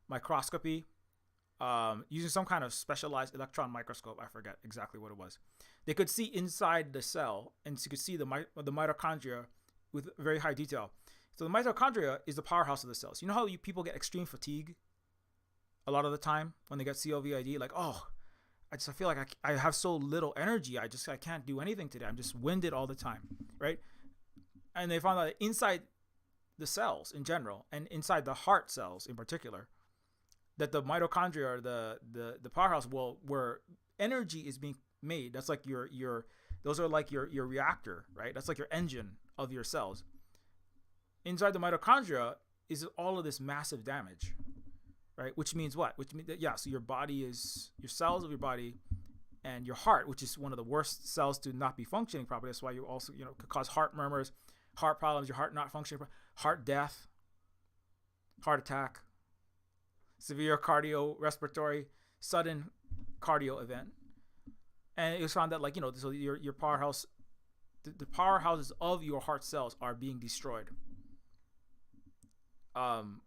microscopy, using some kind of specialized electron microscope. I forget exactly what it was. They could see inside the cell, and so you could see the mitochondria with very high detail. So the mitochondria is the powerhouse of the cells. You know how people get extreme fatigue a lot of the time when they get COVID? Like, oh, I feel like I have so little energy. I can't do anything today. I'm just winded all the time, right? And they found out that inside the cells in general, and inside the heart cells in particular, that the mitochondria are the powerhouse where energy is being made. That's like those are like your reactor, right? That's like your engine of your cells. Inside the mitochondria is all of this massive damage, right? Which means what? Which means that, so your cells of your body and your heart, which is one of the worst cells to not be functioning properly. That's why you also, could cause heart murmurs, heart problems, your heart not functioning, heart death, heart attack, severe cardiorespiratory, sudden cardio event. And it was found that, so your powerhouse, the powerhouses of your heart cells are being destroyed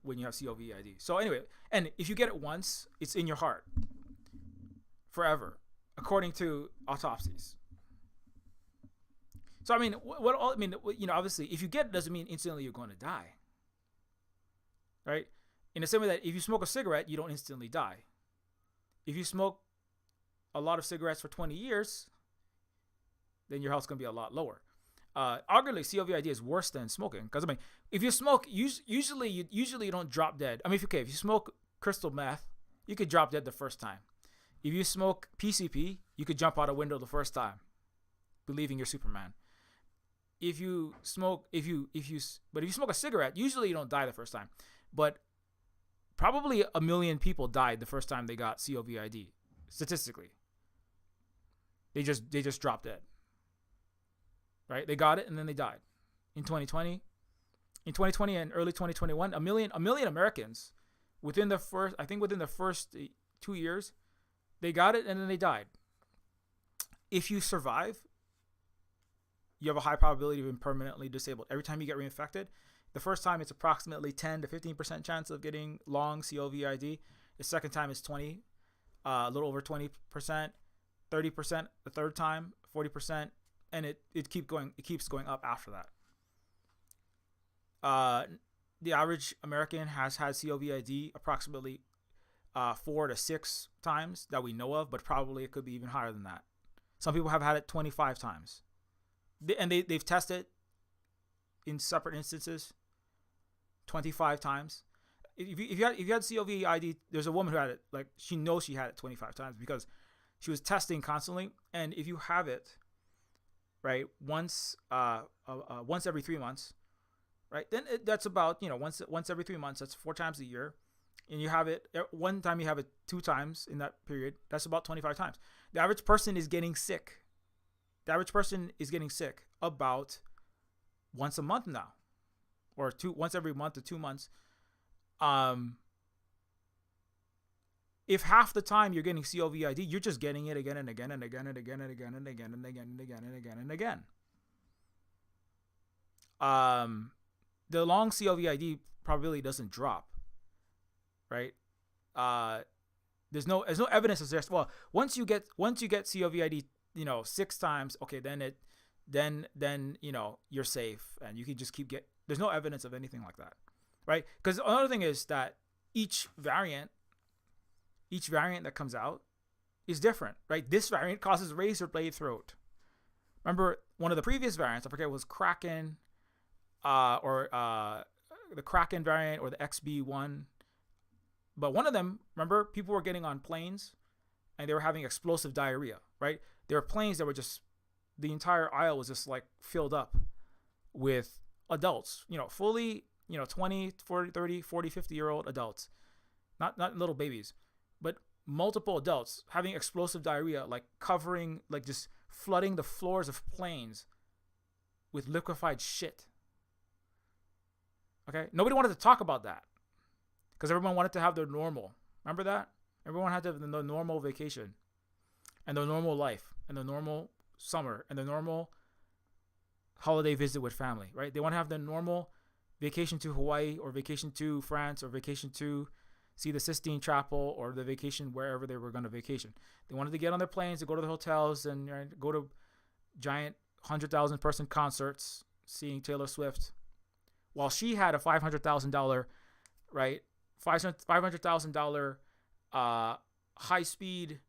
when you have COVID. So anyway, and if you get it once, it's in your heart forever, according to autopsies. So I mean, obviously, if you get it, doesn't mean instantly you're going to die, right? In the same way that if you smoke a cigarette, you don't instantly die. If you smoke a lot of cigarettes for 20 years, then your health's going to be a lot lower. Arguably, COVID is worse than smoking, because if you smoke, usually you don't drop dead. I mean, if you smoke crystal meth, you could drop dead the first time. If you smoke PCP, you could jump out a window the first time, believing you're Superman. If you smoke a cigarette, usually you don't die the first time. But probably 1 million people died the first time they got COVID, statistically. They just dropped dead. right? They got it and then they died. In 2020, and early 2021, a million Americans within the first 2 years, they got it and then they died. If you survive, you have a high probability of being permanently disabled. Every time you get reinfected, the first time it's approximately 10 to 15% chance of getting long COVID. The second time is 20, a little over 20%, 30% the third time, 40%, and it keeps going up after that. The average American has had COVID approximately 4 to 6 times that we know of, but probably it could be even higher than that. Some people have had it 25 times. They've tested in separate instances 25 times. If you had COVID, there's a woman who had it, like, she knows she had it 25 times because she was testing constantly. And if you have it, right, once every 3 months, right, then that's about, once every 3 months, that's 4 times a year. And you have it one time, you have it 2 times in that period. That's about 25 times. The average person is getting sick. About once a month now, or once every month to 2 months. If half the time you're getting COVID, you're just getting it again and again and again and again and again and again and again and again and again and again. The long COVID probability doesn't drop, right? There's no evidence of this. Well, once you get COVID, 6 times, okay, then you're safe and you can just there's no evidence of anything like that, right? Because another thing is that each variant that comes out is different, right? This variant causes razor blade throat. Remember, one of the previous variants, I forget, was Kraken, or the Kraken variant, or the XB1. But one of them, remember, people were getting on planes and they were having explosive diarrhea, right? There were planes that were just, the entire aisle was just like filled up with adults, fully, 20, 40, 30, 40, 50-year-old adults, not little babies, but multiple adults having explosive diarrhea, like covering, like just flooding the floors of planes with liquefied shit. Okay? Nobody wanted to talk about that because everyone wanted to have their normal. Remember that? Everyone had to have the normal vacation and the normal life and the normal summer and the normal holiday visit with family, right? They want to have the normal vacation to Hawaii or vacation to France or vacation to see the Sistine Chapel or the vacation wherever they were going to vacation. They wanted to get on their planes, to go to the hotels and go to giant 100,000 person concerts, seeing Taylor Swift, while she had a $500,000, right? $500,000 high speed,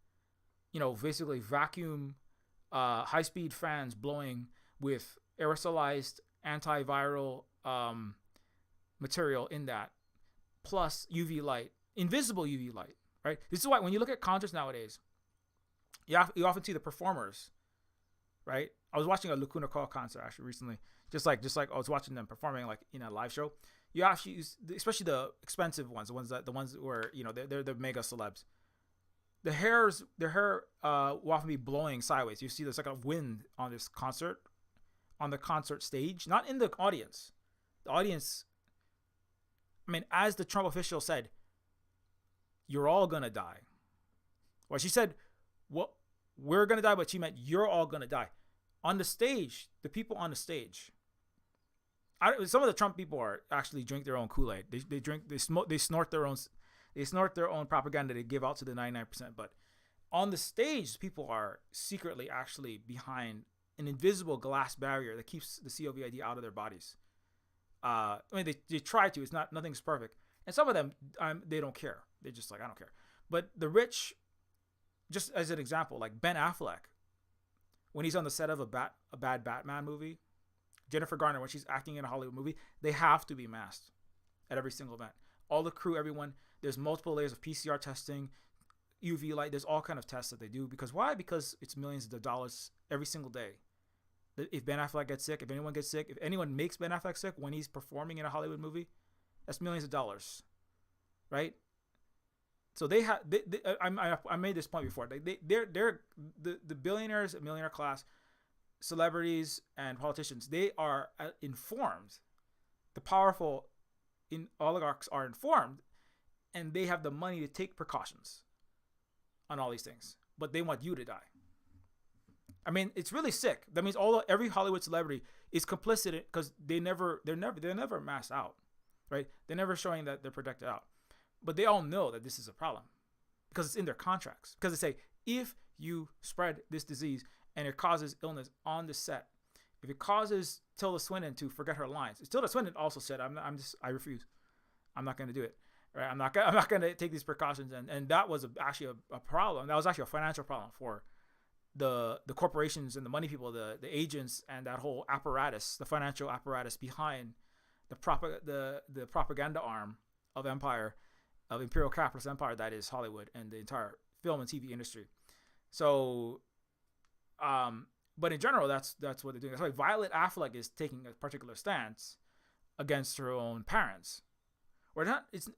basically vacuum, high speed fans blowing with aerosolized antiviral material in that, plus UV light, invisible UV light, right? This is why when you look at concerts nowadays, you often see the performers, right? I was watching a Lacuna Coil concert actually recently, just like I was watching them performing like in a live show. You actually use, especially the expensive ones, the ones where they're the mega celebs. Their hair will often be blowing sideways. You see there's like a wind on this concert, on the concert stage, not in the audience. The audience, as the Trump official said, you're all gonna die. Well, she said, well, we're gonna die, but she meant you're all gonna die. On the stage, the people on the stage, some of the Trump people are actually drink their own Kool-Aid. They smoke, they snort their own propaganda they give out to the 99%. But on the stage, people are secretly actually behind an invisible glass barrier that keeps the COVID out of their bodies. They try to. It's not, nothing's perfect. And some of them, they don't care. They're just like, I don't care. But the rich, just as an example, like Ben Affleck, when he's on the set of a bad Batman movie, Jennifer Garner, when she's acting in a Hollywood movie, they have to be masked at every single event. All the crew, everyone, there's multiple layers of PCR testing, UV light, there's all kind of tests that they do. Because why? Because it's millions of dollars every single day. If Ben Affleck gets sick, if anyone gets sick, if anyone makes Ben Affleck sick when he's performing in a Hollywood movie, that's millions of dollars, right? So they have. I made this point before. They're the billionaires, millionaire class, celebrities and politicians, they are informed. The powerful in oligarchs are informed, and they have the money to take precautions on all these things, but they want you to die. I mean, it's really sick. That means every Hollywood celebrity is complicit because they're never masked out, right? They're never showing that they're protected out, but they all know that this is a problem because it's in their contracts. Because they say if you spread this disease and it causes illness on the set, if it causes Tilda Swinton to forget her lines, Tilda Swinton also said, I refuse. I'm not going to do it. Right? I'm not going to take these precautions. And that was actually a problem. That was actually a financial problem for the corporations and the money people, the agents, and that whole apparatus, the financial apparatus behind the propaganda arm of empire, of imperial capitalist empire that is Hollywood and the entire film and TV industry. So, but in general, that's what they're doing. That's why Violet Affleck is taking a particular stance against her own parents. Or not, it's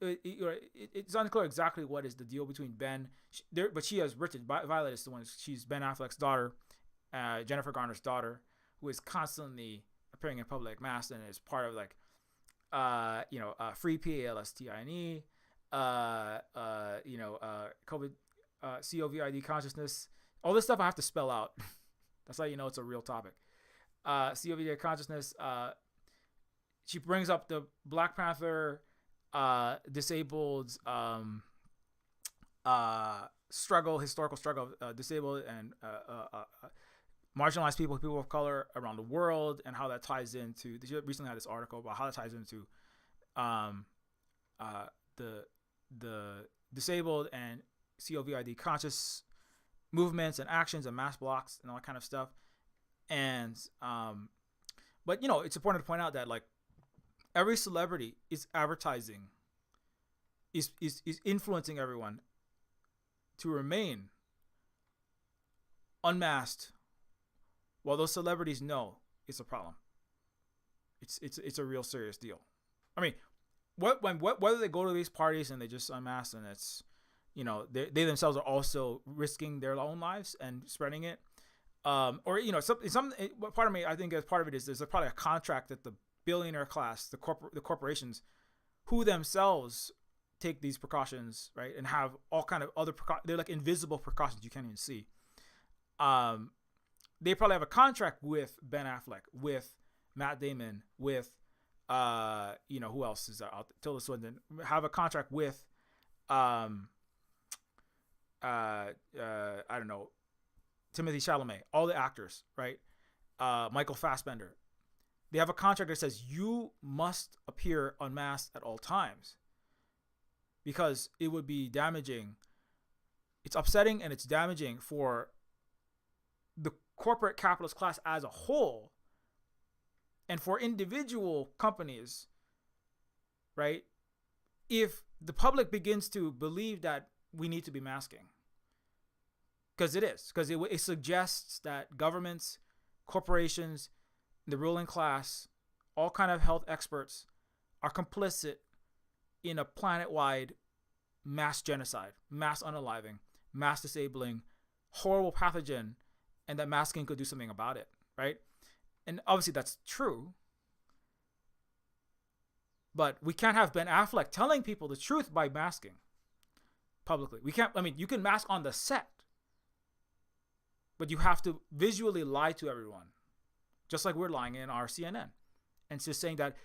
unclear exactly what is the deal between Ben. But she has written. Violet is the one. She's Ben Affleck's daughter, Jennifer Garner's daughter, who is constantly appearing in public mass and is part of like, free PALSTINE, COVID, COVID consciousness. All this stuff I have to spell out. That's how you know it's a real topic. COVID consciousness. She brings up the Black Panther. Disabled historical struggle of disabled and marginalized people of color around the world, and how that ties into. She recently had this article about how that ties into the disabled and COVID conscious movements and actions and mass blocks and all that kind of stuff. And but it's important to point out that like, every celebrity is advertising, is influencing everyone to remain unmasked, while those celebrities know it's a problem. It's a real serious deal. I mean, whether they go to these parties and they just unmask and it's, they themselves are also risking their own lives and spreading it, or some part of me, I think as part of it is there's probably a contract that the billionaire class, the corporations, who themselves take these precautions, right, and have all kind of other they're like invisible precautions you can't even see. They probably have a contract with Ben Affleck, with Matt Damon, with who else is out there? Tilda Swinton, have a contract with I don't know, Timothée Chalamet, all the actors, right? Michael Fassbender. They have a contract that says you must appear unmasked at all times, because it would be damaging. It's upsetting and it's damaging for the corporate capitalist class as a whole, and for individual companies, right? If the public begins to believe that we need to be masking, because it suggests that governments, corporations, the ruling class, all kind of health experts are complicit in a planet-wide mass genocide, mass unaliving, mass disabling, horrible pathogen, and that masking could do something about it, right? And obviously that's true, but we can't have Ben Affleck telling people the truth by masking publicly. We can't. I mean, you can mask on the set, but you have to visually lie to everyone. Just like we're lying in our CNN. And just saying that,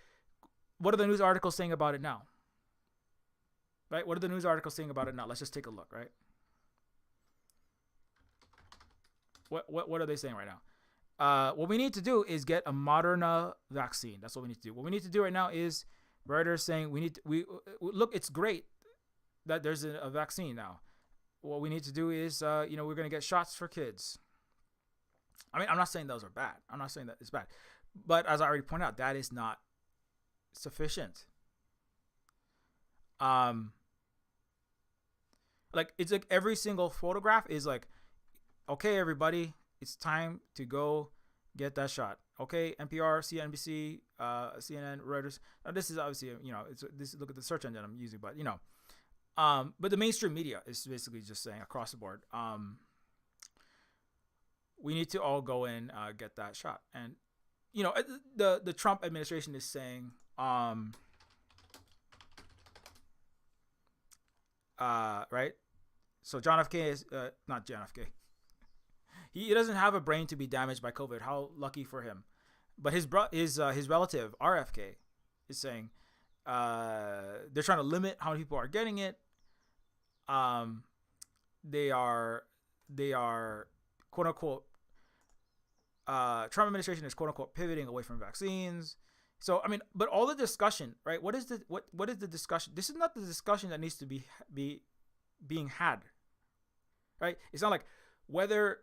what are the news articles saying about it now? Right? What are the news articles saying about it now? Let's just take a look, right? What are they saying right now? What we need to do is get a Moderna vaccine. That's what we need to do. What we need to do right now is Reuters saying we look, it's great that there's a vaccine now. What we need to do is, we're going to get shots for kids. I mean, I'm not saying those are bad. I'm not saying that it's bad. But as I already pointed out, that is not sufficient. Like, it's like every single photograph is like, okay, everybody, it's time to go get that shot. Okay, NPR, CNBC, CNN, Reuters. Now, this is obviously, look at the search engine I'm using, but, but the mainstream media is basically just saying across the board, we need to all go and get that shot. And you know, the Trump administration is saying, right? So John F. K. is not John F. K. He doesn't have a brain to be damaged by COVID. How lucky for him. But his relative RFK is saying they're trying to limit how many people are getting it. They are quote unquote Trump administration is quote unquote pivoting away from vaccines. So I mean, but all the discussion, right? What is the discussion? This is not the discussion that needs to be being had, right? It's not like whether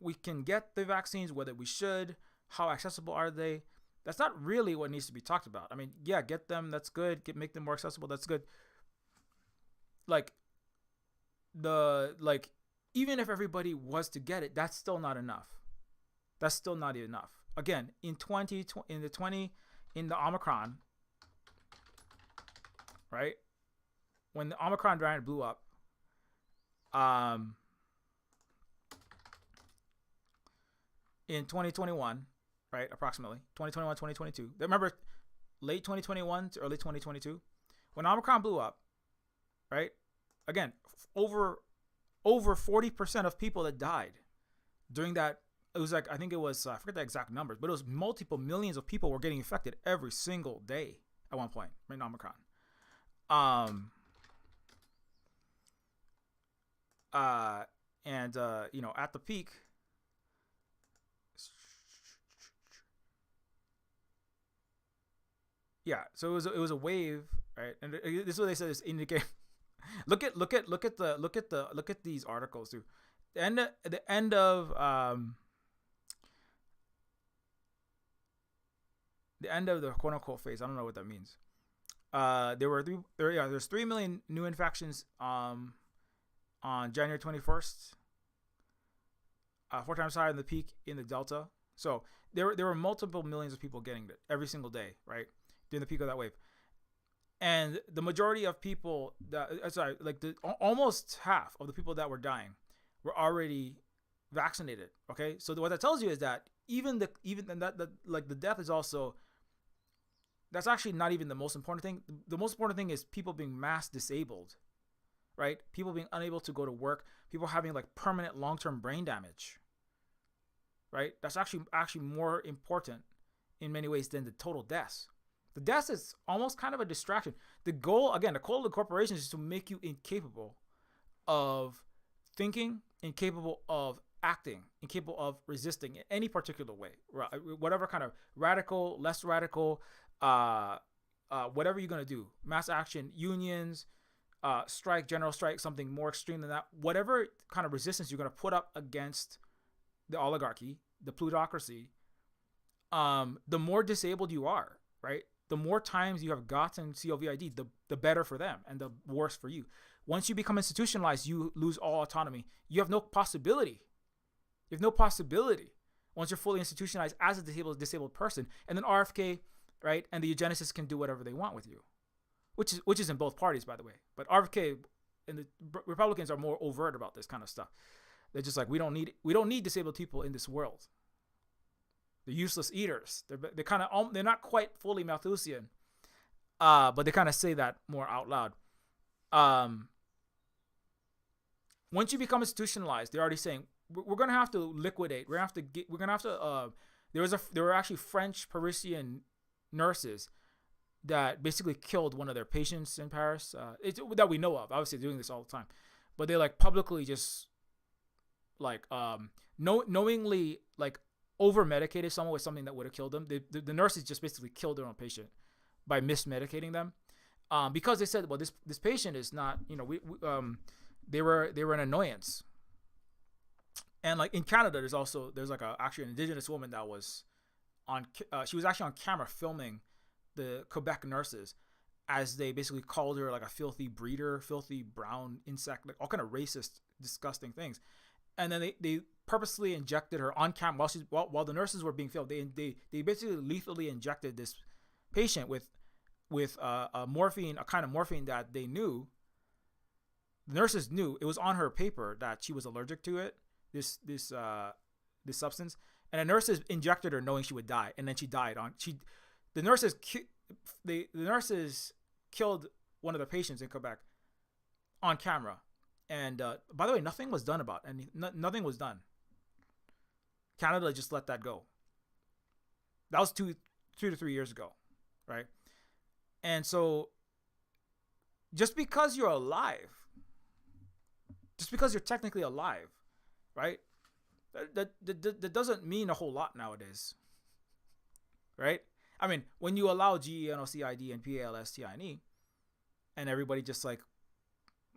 we can get the vaccines, whether we should, how accessible are they. That's not really what needs to be talked about. I mean, yeah, get them. That's good. Make them more accessible. That's good. Like even if everybody was to get it, that's still not enough. That's still not enough. Again, in the Omicron, right? When the Omicron variant blew up, in 2021, right? Approximately 2021, 2022. Remember, late 2021 to early 2022, when Omicron blew up, right? Again, over 40% of people that died during that. It was like, I think it was, I forget the exact numbers, but it was multiple millions of people were getting infected every single day at one point in Omicron. You know, at the peak, yeah, so it was a wave, right? And this is what they said is indicating. look at these articles too. The end of the quote unquote phase. I don't know what that means. There's 3 million new infections on January 21st. 4 times higher than the peak in the Delta. So there were multiple millions of people getting it every single day, right? During the peak of that wave. And the majority of people almost half of the people that were dying were already vaccinated. Okay. So what that tells you is that even the death is also, that's actually not even the most important thing. The most important thing is people being mass disabled, right? People being unable to go to work, people having like permanent long-term brain damage, right? That's actually more important in many ways than the total deaths. The deaths is almost kind of a distraction. The goal of the corporations is to make you incapable of thinking, incapable of acting, incapable of resisting in any particular way, right? Whatever kind of radical, less radical, whatever you're going to do, mass action, unions, strike, general strike, something more extreme than that, whatever kind of resistance you're going to put up against the oligarchy, the plutocracy, the more disabled you are, right? The more times you have gotten COVID, the better for them and the worse for you. Once you become institutionalized, you lose all autonomy. You have no possibility. Once you're fully institutionalized as a disabled person. And then RFK, right, and the eugenicists can do whatever they want with you, which is in both parties, by the way. But RFK and the Republicans are more overt about this kind of stuff. They're just like, we don't need disabled people in this world. They're useless eaters. They're not quite fully Malthusian, but they kind of say that more out loud. Once you become institutionalized, they're already saying we're gonna have to liquidate. There were actually French Parisian nurses that basically killed one of their patients in Paris. That we know of. Obviously, they're doing this all the time, but they like publicly just like knowingly like over medicated someone with something that would have killed them. The nurses just basically killed their own patient by mismedicating them, because they said, well, this patient is not, you know, they were an annoyance. And like in Canada, there's like actually an indigenous woman that was she was actually on camera filming the Quebec nurses as they basically called her like a filthy breeder, filthy brown insect, like all kind of racist, disgusting things. And then they purposely injected her on camera while the nurses were being filmed. They basically lethally injected this patient with a morphine, a kind of morphine that they knew. The nurses knew it was on her paper that she was allergic to it. This this substance, and the nurses injected her knowing she would die, and then she died. The nurses killed one of the patients in Quebec on camera, and by the way, nothing was done about it, and nothing was done. Canada just let that go. That was 2 to 3 years ago, right? And so, just because you're alive, just because you're technically alive, right? That doesn't mean a whole lot nowadays, right? I mean, when you allow GENOCID and PALSTINE, and everybody just like,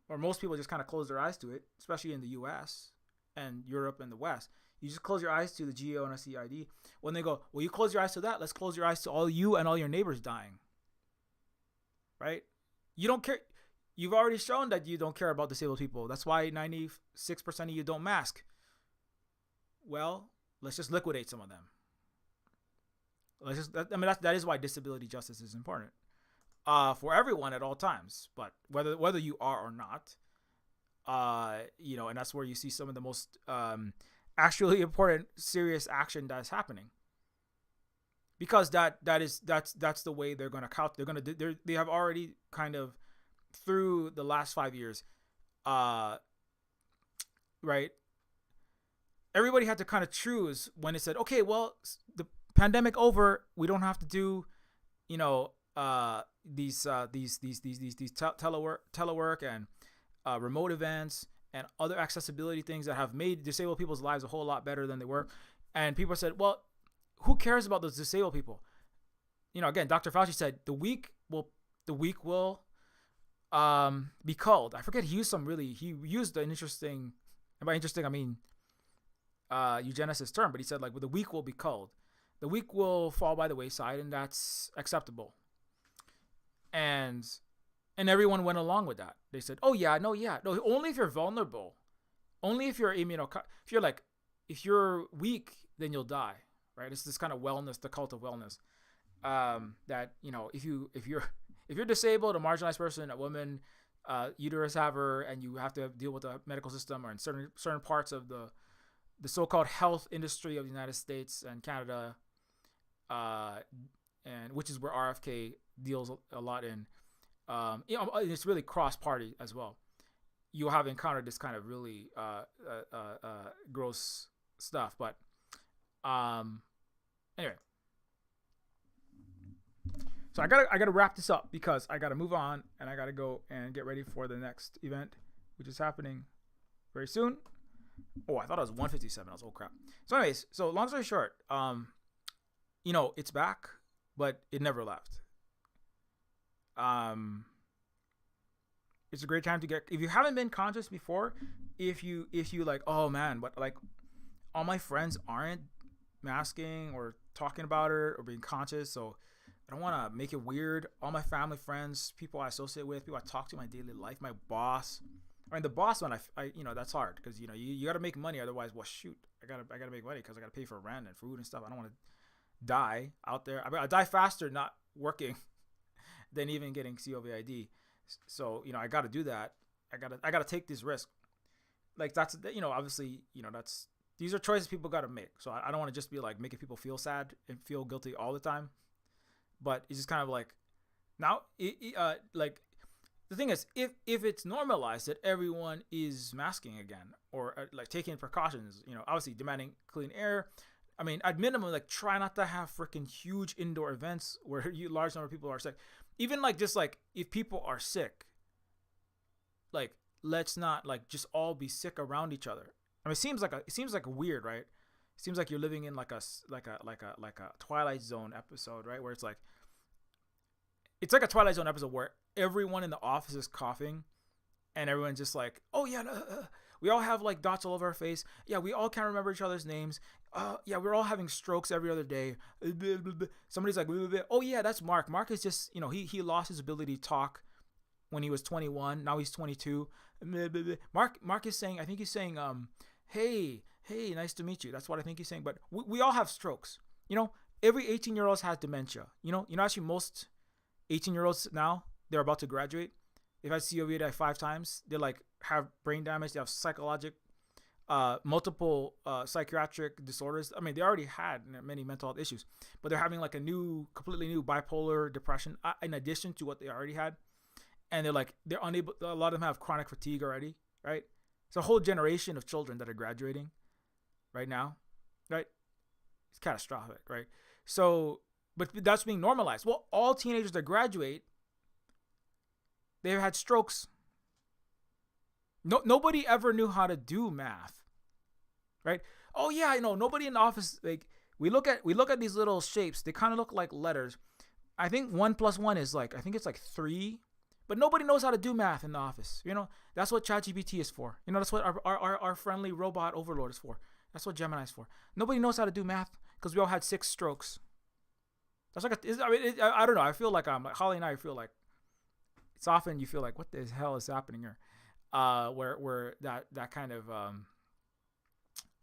or most people just kind of close their eyes to it, especially in the U.S. and Europe and the West. You just close your eyes to the GENOCID. When they go, well, you close your eyes to that, let's close your eyes to all you and all your neighbors dying, right? You don't care. You've already shown that you don't care about disabled people. That's why 96% of you don't mask. Well, let's just liquidate some of them. That is why disability justice is important for everyone at all times. But whether you are or not, and that's where you see some of the most actually important, serious action that's happening. Because that's the way they're going to count. They have already kind of through the last 5 years, right? Everybody had to kind of choose when it said, okay, well, the pandemic over, we don't have to do, these telework and remote events and other accessibility things that have made disabled people's lives a whole lot better than they were. And people said, well, who cares about those disabled people? Again, Dr. Fauci said the weak will be culled. I forget, he used an interesting, and by interesting I mean eugenicist term, but he said like, well, the weak will be culled. The weak will fall by the wayside, and that's acceptable. And everyone went along with that. They said, oh yeah, no, only if you're vulnerable, only if you're if you're weak, then you'll die, right? It's this kind of wellness, the cult of wellness, that if you're disabled, a marginalized person, a woman, uterus haver, and you have to deal with the medical system or in certain parts of the so-called health industry of the United States and Canada, and which is where RFK deals a lot in. It's really cross-party as well. You have encountered this kind of really gross stuff, but anyway. So I gotta wrap this up because I gotta move on and I gotta go and get ready for the next event, which is happening very soon. Oh, I thought it was 157. I was, oh crap. So anyways, so long story short, it's back, but it never left. It's a great time to get, if you haven't been conscious before, if you like, oh man, but like all my friends aren't masking or talking about it or being conscious, so I don't want to make it weird. All my family, friends, people I associate with, people I talk to in my daily life, my boss. I mean, the boss one, I that's hard because you got to make money, otherwise, well, shoot, I gotta make money because I gotta pay for rent and food and stuff. I don't want to die out there. I die faster not working than even getting COVID. So I got to do that. I gotta take this risk. Like that's obviously these are choices people got to make. So I don't want to just be like making people feel sad and feel guilty all the time. But it's just kind of like now, like the thing is, if it's normalized that everyone is masking again or like taking precautions, obviously demanding clean air. I mean, at minimum, like try not to have freaking huge indoor events where large number of people are sick. Even like just like if people are sick, like let's not like just all be sick around each other. I mean, it seems like weird, right? It seems like you're living in like a Twilight Zone episode, right? Where it's like a Twilight Zone episode where everyone in the office is coughing, and everyone's just like, oh yeah, we all have like dots all over our face. Yeah, we all can't remember each other's names. Yeah, we're all having strokes every other day. Somebody's like, oh yeah, that's Mark. Mark is just, he lost his ability to talk when he was 21. Now he's 22. Mark is saying, I think he's saying, hey, nice to meet you. That's what I think he's saying. But we all have strokes. Every 18-year-old has dementia. Actually most 18-year-olds now, they're about to graduate. They've had COVID 5 times. They like have brain damage. They have psychological multiple psychiatric disorders. I mean, they already had many mental health issues, but they're having like completely new bipolar depression in addition to what they already had. And they're unable. A lot of them have chronic fatigue already, right? It's a whole generation of children that are graduating right now, right? It's catastrophic, right? So, but that's being normalized. Well, all teenagers that graduate, they've had strokes. Nobody ever knew how to do math, right? Oh yeah, nobody in the office, like we look at these little shapes. They kind of look like letters. I think 1 + 1 is I think it's 3, but nobody knows how to do math in the office. That's what ChatGPT is for. That's what our friendly robot overlord is for. That's what Gemini is for. Nobody knows how to do math because we all had 6 strokes. That's I don't know. I feel like Holly and I feel like it's often you feel like, what the hell is happening here? Where that kind of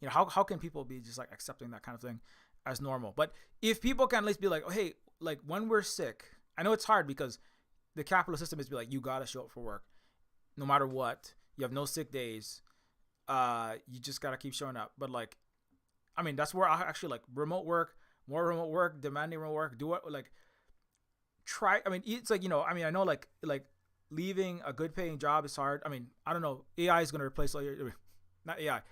how can people be just accepting that kind of thing as normal? But if people can at least be like, oh, hey, when we're sick, I know it's hard because the capitalist system is you gotta show up for work no matter what. You have no sick days. You just gotta keep showing up. But that's where I actually remote work, more remote work, demanding remote work. Do it try. It's I know leaving a good paying job is hard. I don't know. AI is gonna replace all your, not AI,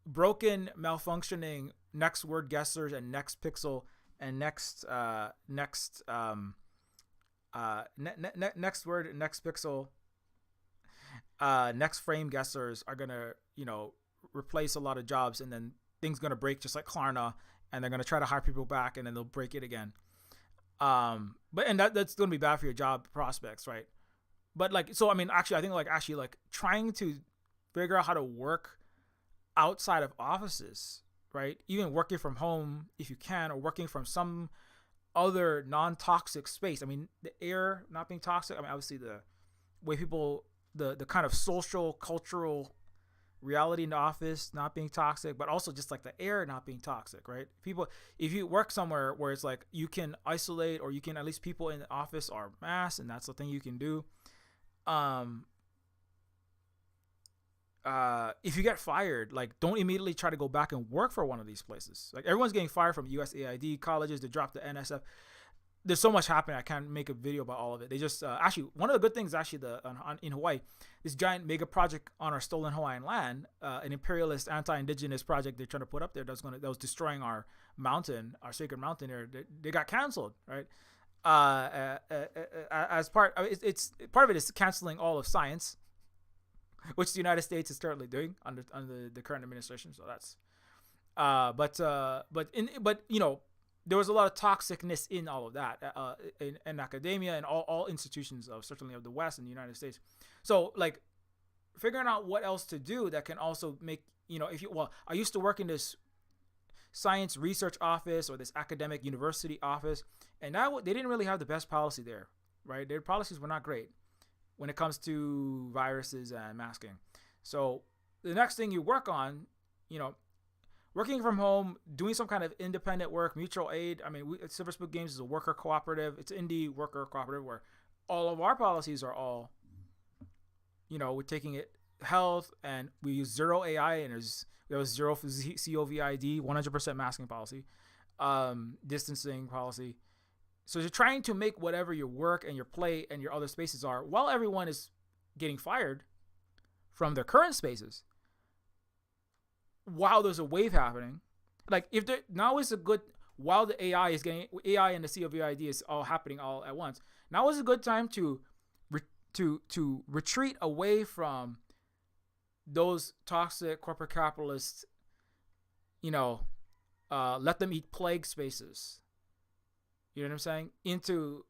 broken, malfunctioning next word guessers and next pixel and next word, next pixel, next frame guessers are gonna replace a lot of jobs, and then things gonna break just like Klarna, and they're gonna try to hire people back, and then they'll break it again. But that's gonna be bad for your job prospects, right? But I think trying to figure out how to work outside of offices, right? Even working from home if you can, or working from some other non-toxic space. The air not being toxic. Obviously the way people, the kind of social, cultural reality in the office not being toxic, but also just the air not being toxic, right? People, if you work somewhere where it's you can isolate, or you can, at least people in the office are masked, and that's the thing you can do. If you get fired, don't immediately try to go back and work for one of these places. Everyone's getting fired from USAID, colleges, they dropped the NSF. There's so much happening. I can't make a video about all of it. They just actually, one of the good things actually in Hawaii, this giant mega project on our stolen Hawaiian land, an imperialist, anti-indigenous project they're trying to put up there that was destroying our mountain, our sacred mountain here. They got canceled, right? As part, it's part of it is canceling all of science, which the United States is currently doing under the current administration. So that's, but there was a lot of toxicness in all of that, in academia and all institutions certainly of the West and the United States. So figuring out what else to do that can also make, I used to work in this science research office or this academic university office, and they didn't really have the best policy there, right? Their policies were not great when it comes to viruses and masking. So the next thing you work on, working from home, doing some kind of independent work, mutual aid. Silver Spoon Games is a worker cooperative. It's an indie worker cooperative where all of our policies are all, we're taking it health, and we use zero AI, and we have zero COVID, 100% masking policy, distancing policy. So you're trying to make whatever your work and your play and your other spaces are, while everyone is getting fired from their current spaces, while there's a wave happening. If there now is a good, while the AI and the COVID is all happening all at once, now is a good time to retreat away from those toxic corporate capitalists, let them eat plague spaces. You know what I'm saying? Into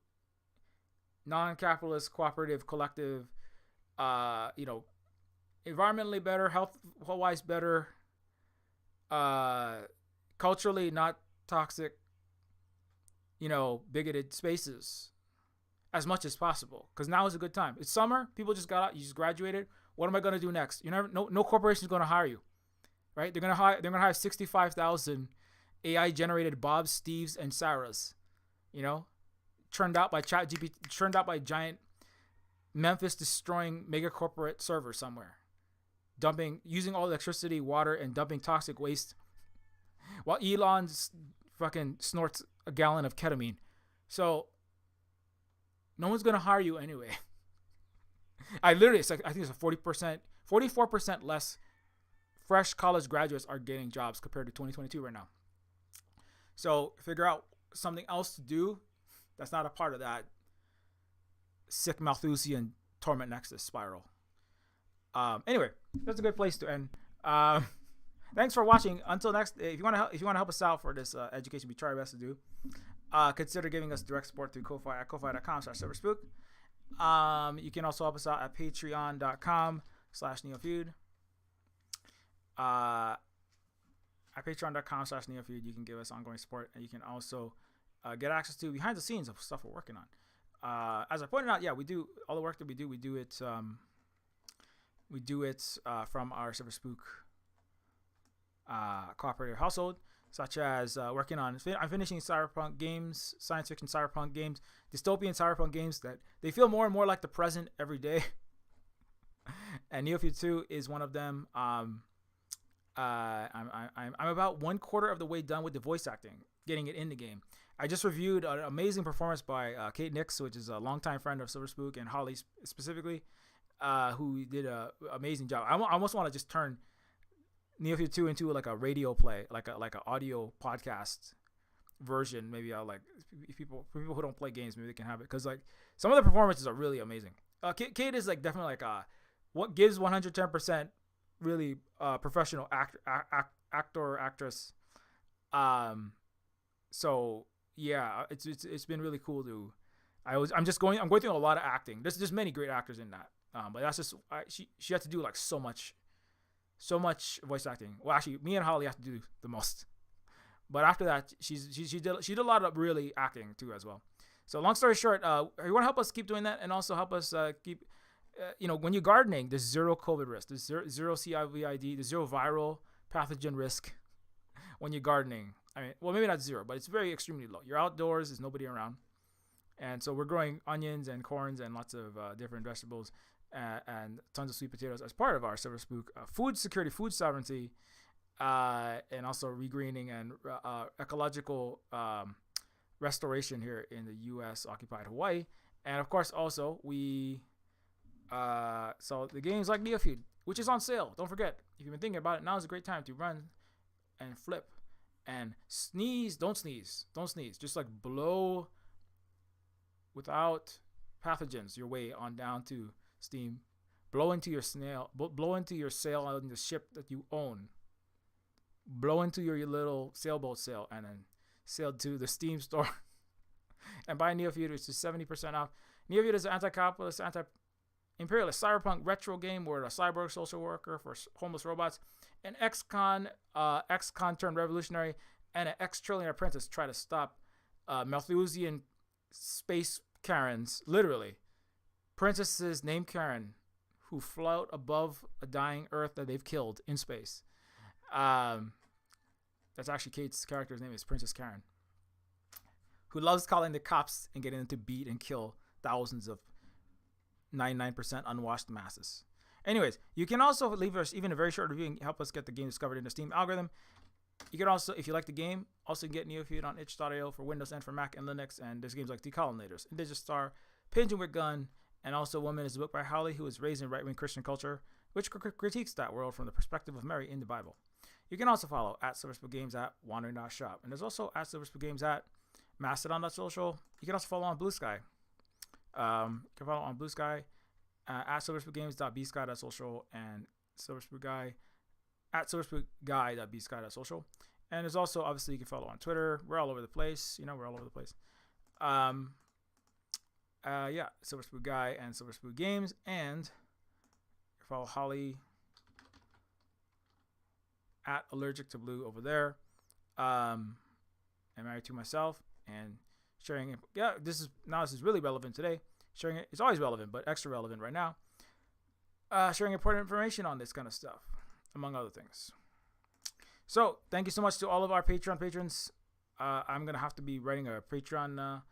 non-capitalist, cooperative, collective, environmentally better, health-wise better, culturally not toxic, bigoted spaces as much as possible. Because now is a good time. It's summer. People just got out. You just graduated. What am I going to do next? No corporation is going to hire you, right? They're going to hire 65,000 AI generated Bobs, Steves, and Sarahs. Churned out by ChatGPT, churned out by giant Memphis destroying mega corporate server somewhere. using all electricity, water, and dumping toxic waste, while Elon fucking snorts a gallon of ketamine. So no one's gonna hire you anyway. I think it's a 44% less fresh college graduates are getting jobs compared to 2022 right now. So figure out something else to do that's not a part of that sick Malthusian torment nexus spiral. Anyway, that's a good place to end. Thanks for watching. Until next, if you want to help us out for this education, we try our best to do. Consider giving us direct support through Ko-Fi at ko-fi.com/cyberspook. You can also help us out at patreon.com/Neofeud. At patreon.com/Neofeud, you can give us ongoing support, and you can also get access to behind the scenes of stuff we're working on. As I pointed out, we do all the work that we do. We do it from our Cyberspook cooperative household, such as working on. I'm finishing cyberpunk games, science fiction cyberpunk games, dystopian cyberpunk games that they feel more and more like the present every day. And Neofeud 2 is one of them. I'm about 1/4 of the way done with the voice acting, getting it in the game. I just reviewed an amazing performance by Kate Nix, which is a longtime friend of Cyberspook, and Holly specifically, who did an amazing job. I almost want to just turn Neofeud 2 into like a radio play, like an audio podcast version. Maybe I'll for people who don't play games, maybe they can have it, because like some of the performances are really amazing. Kate is like definitely like what gives 110% really professional actor actress. So yeah, it's been really cool to. I'm going through a lot of acting. There's many great actors in that. But that's just she had to do like so much voice acting. Well, actually, me and Holly have to do the most. But after that, she did a lot of really acting too as well. So long story short, you want to help us keep doing that, and also help us keep. When you're gardening, there's zero COVID risk. There's zero COVID. There's zero viral pathogen risk when you're gardening. I mean, well, maybe not zero, but it's very extremely low. You're outdoors. There's nobody around. And so we're growing onions and corns and lots of different vegetables and tons of sweet potatoes as part of our Cyberspook food security, food sovereignty, and also regreening and ecological restoration here in the U.S. occupied Hawaii. And of course, also we so the games like Neofeud, which is on sale. Don't forget, if you've been thinking about it, now is a great time to run and flip and sneeze. Don't sneeze. Just like blow without pathogens your way on down to Steam. Blow into your sail on the ship that you own. Blow into your little sailboat sail, and then sail to the Steam store and buy Neofeud, which is 70% off. Neofeud is an anti-capitalist, anti-imperialist cyberpunk retro game where a cyborg social worker for homeless robots, an ex-con turned revolutionary, and an ex-trillionaire apprentice try to stop Malthusian space Karens, literally princesses named Karen, who float above a dying Earth that they've killed in space. That's actually Kate's character's name is Princess Karen, who loves calling the cops and getting them to beat and kill thousands of 99% unwashed masses. Anyways, you can also leave us even a very short review and help us get the game discovered in the Steam algorithm. You can also, if you like the game, also get Neofeud on itch.io for Windows and for Mac and Linux. And there's games like Decolonators, Indigenous Star, Pigeon with Gun, and also Woman is a book by Holly, who was raised in right-wing Christian culture, which critiques that world from the perspective of Mary in the Bible. You can also follow at Cyberspook Games at Wandering.shop. And there's also at Cyberspook Games at Mastodon.social. You can also follow on Blue Sky. You can follow on Blue Sky at cyberspookgames.bsky.social and Cyberspook Guy at cyberspookguy.bsky.social. And there's also, obviously, you can follow on Twitter. We're all over the place. We're all over the place. Cyberspook Guy and Cyberspook Games. And follow Holly at Allergic to Blue over there. I'm married to myself and sharing. Yeah, this is really relevant today. Sharing it, it's always relevant, but extra relevant right now. Sharing important information on this kind of stuff, among other things. So thank you so much to all of our Patreon patrons. I'm going to have to be writing a Patreon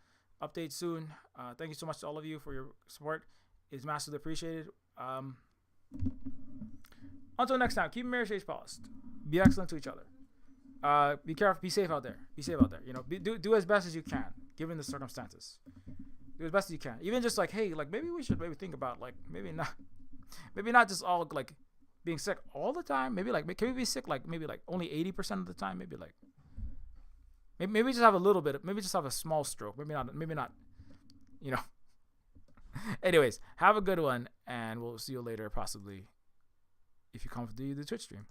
update soon. Thank you so much to all of you for your support. It's massively appreciated. Until next time, keep marriage age polished. Be excellent to each other. Be careful. Be safe out there. Be safe out there. You know, do as best as you can given the circumstances. Do as best as you can. Even just like, hey, like maybe we should maybe think about like maybe not just all like being sick all the time. Maybe like can we be sick like maybe like only 80% of the time. Maybe like maybe just have a little bit. Maybe just have a small stroke. Maybe not. You know. Anyways, have a good one, and we'll see you later, possibly if you come to the Twitch stream.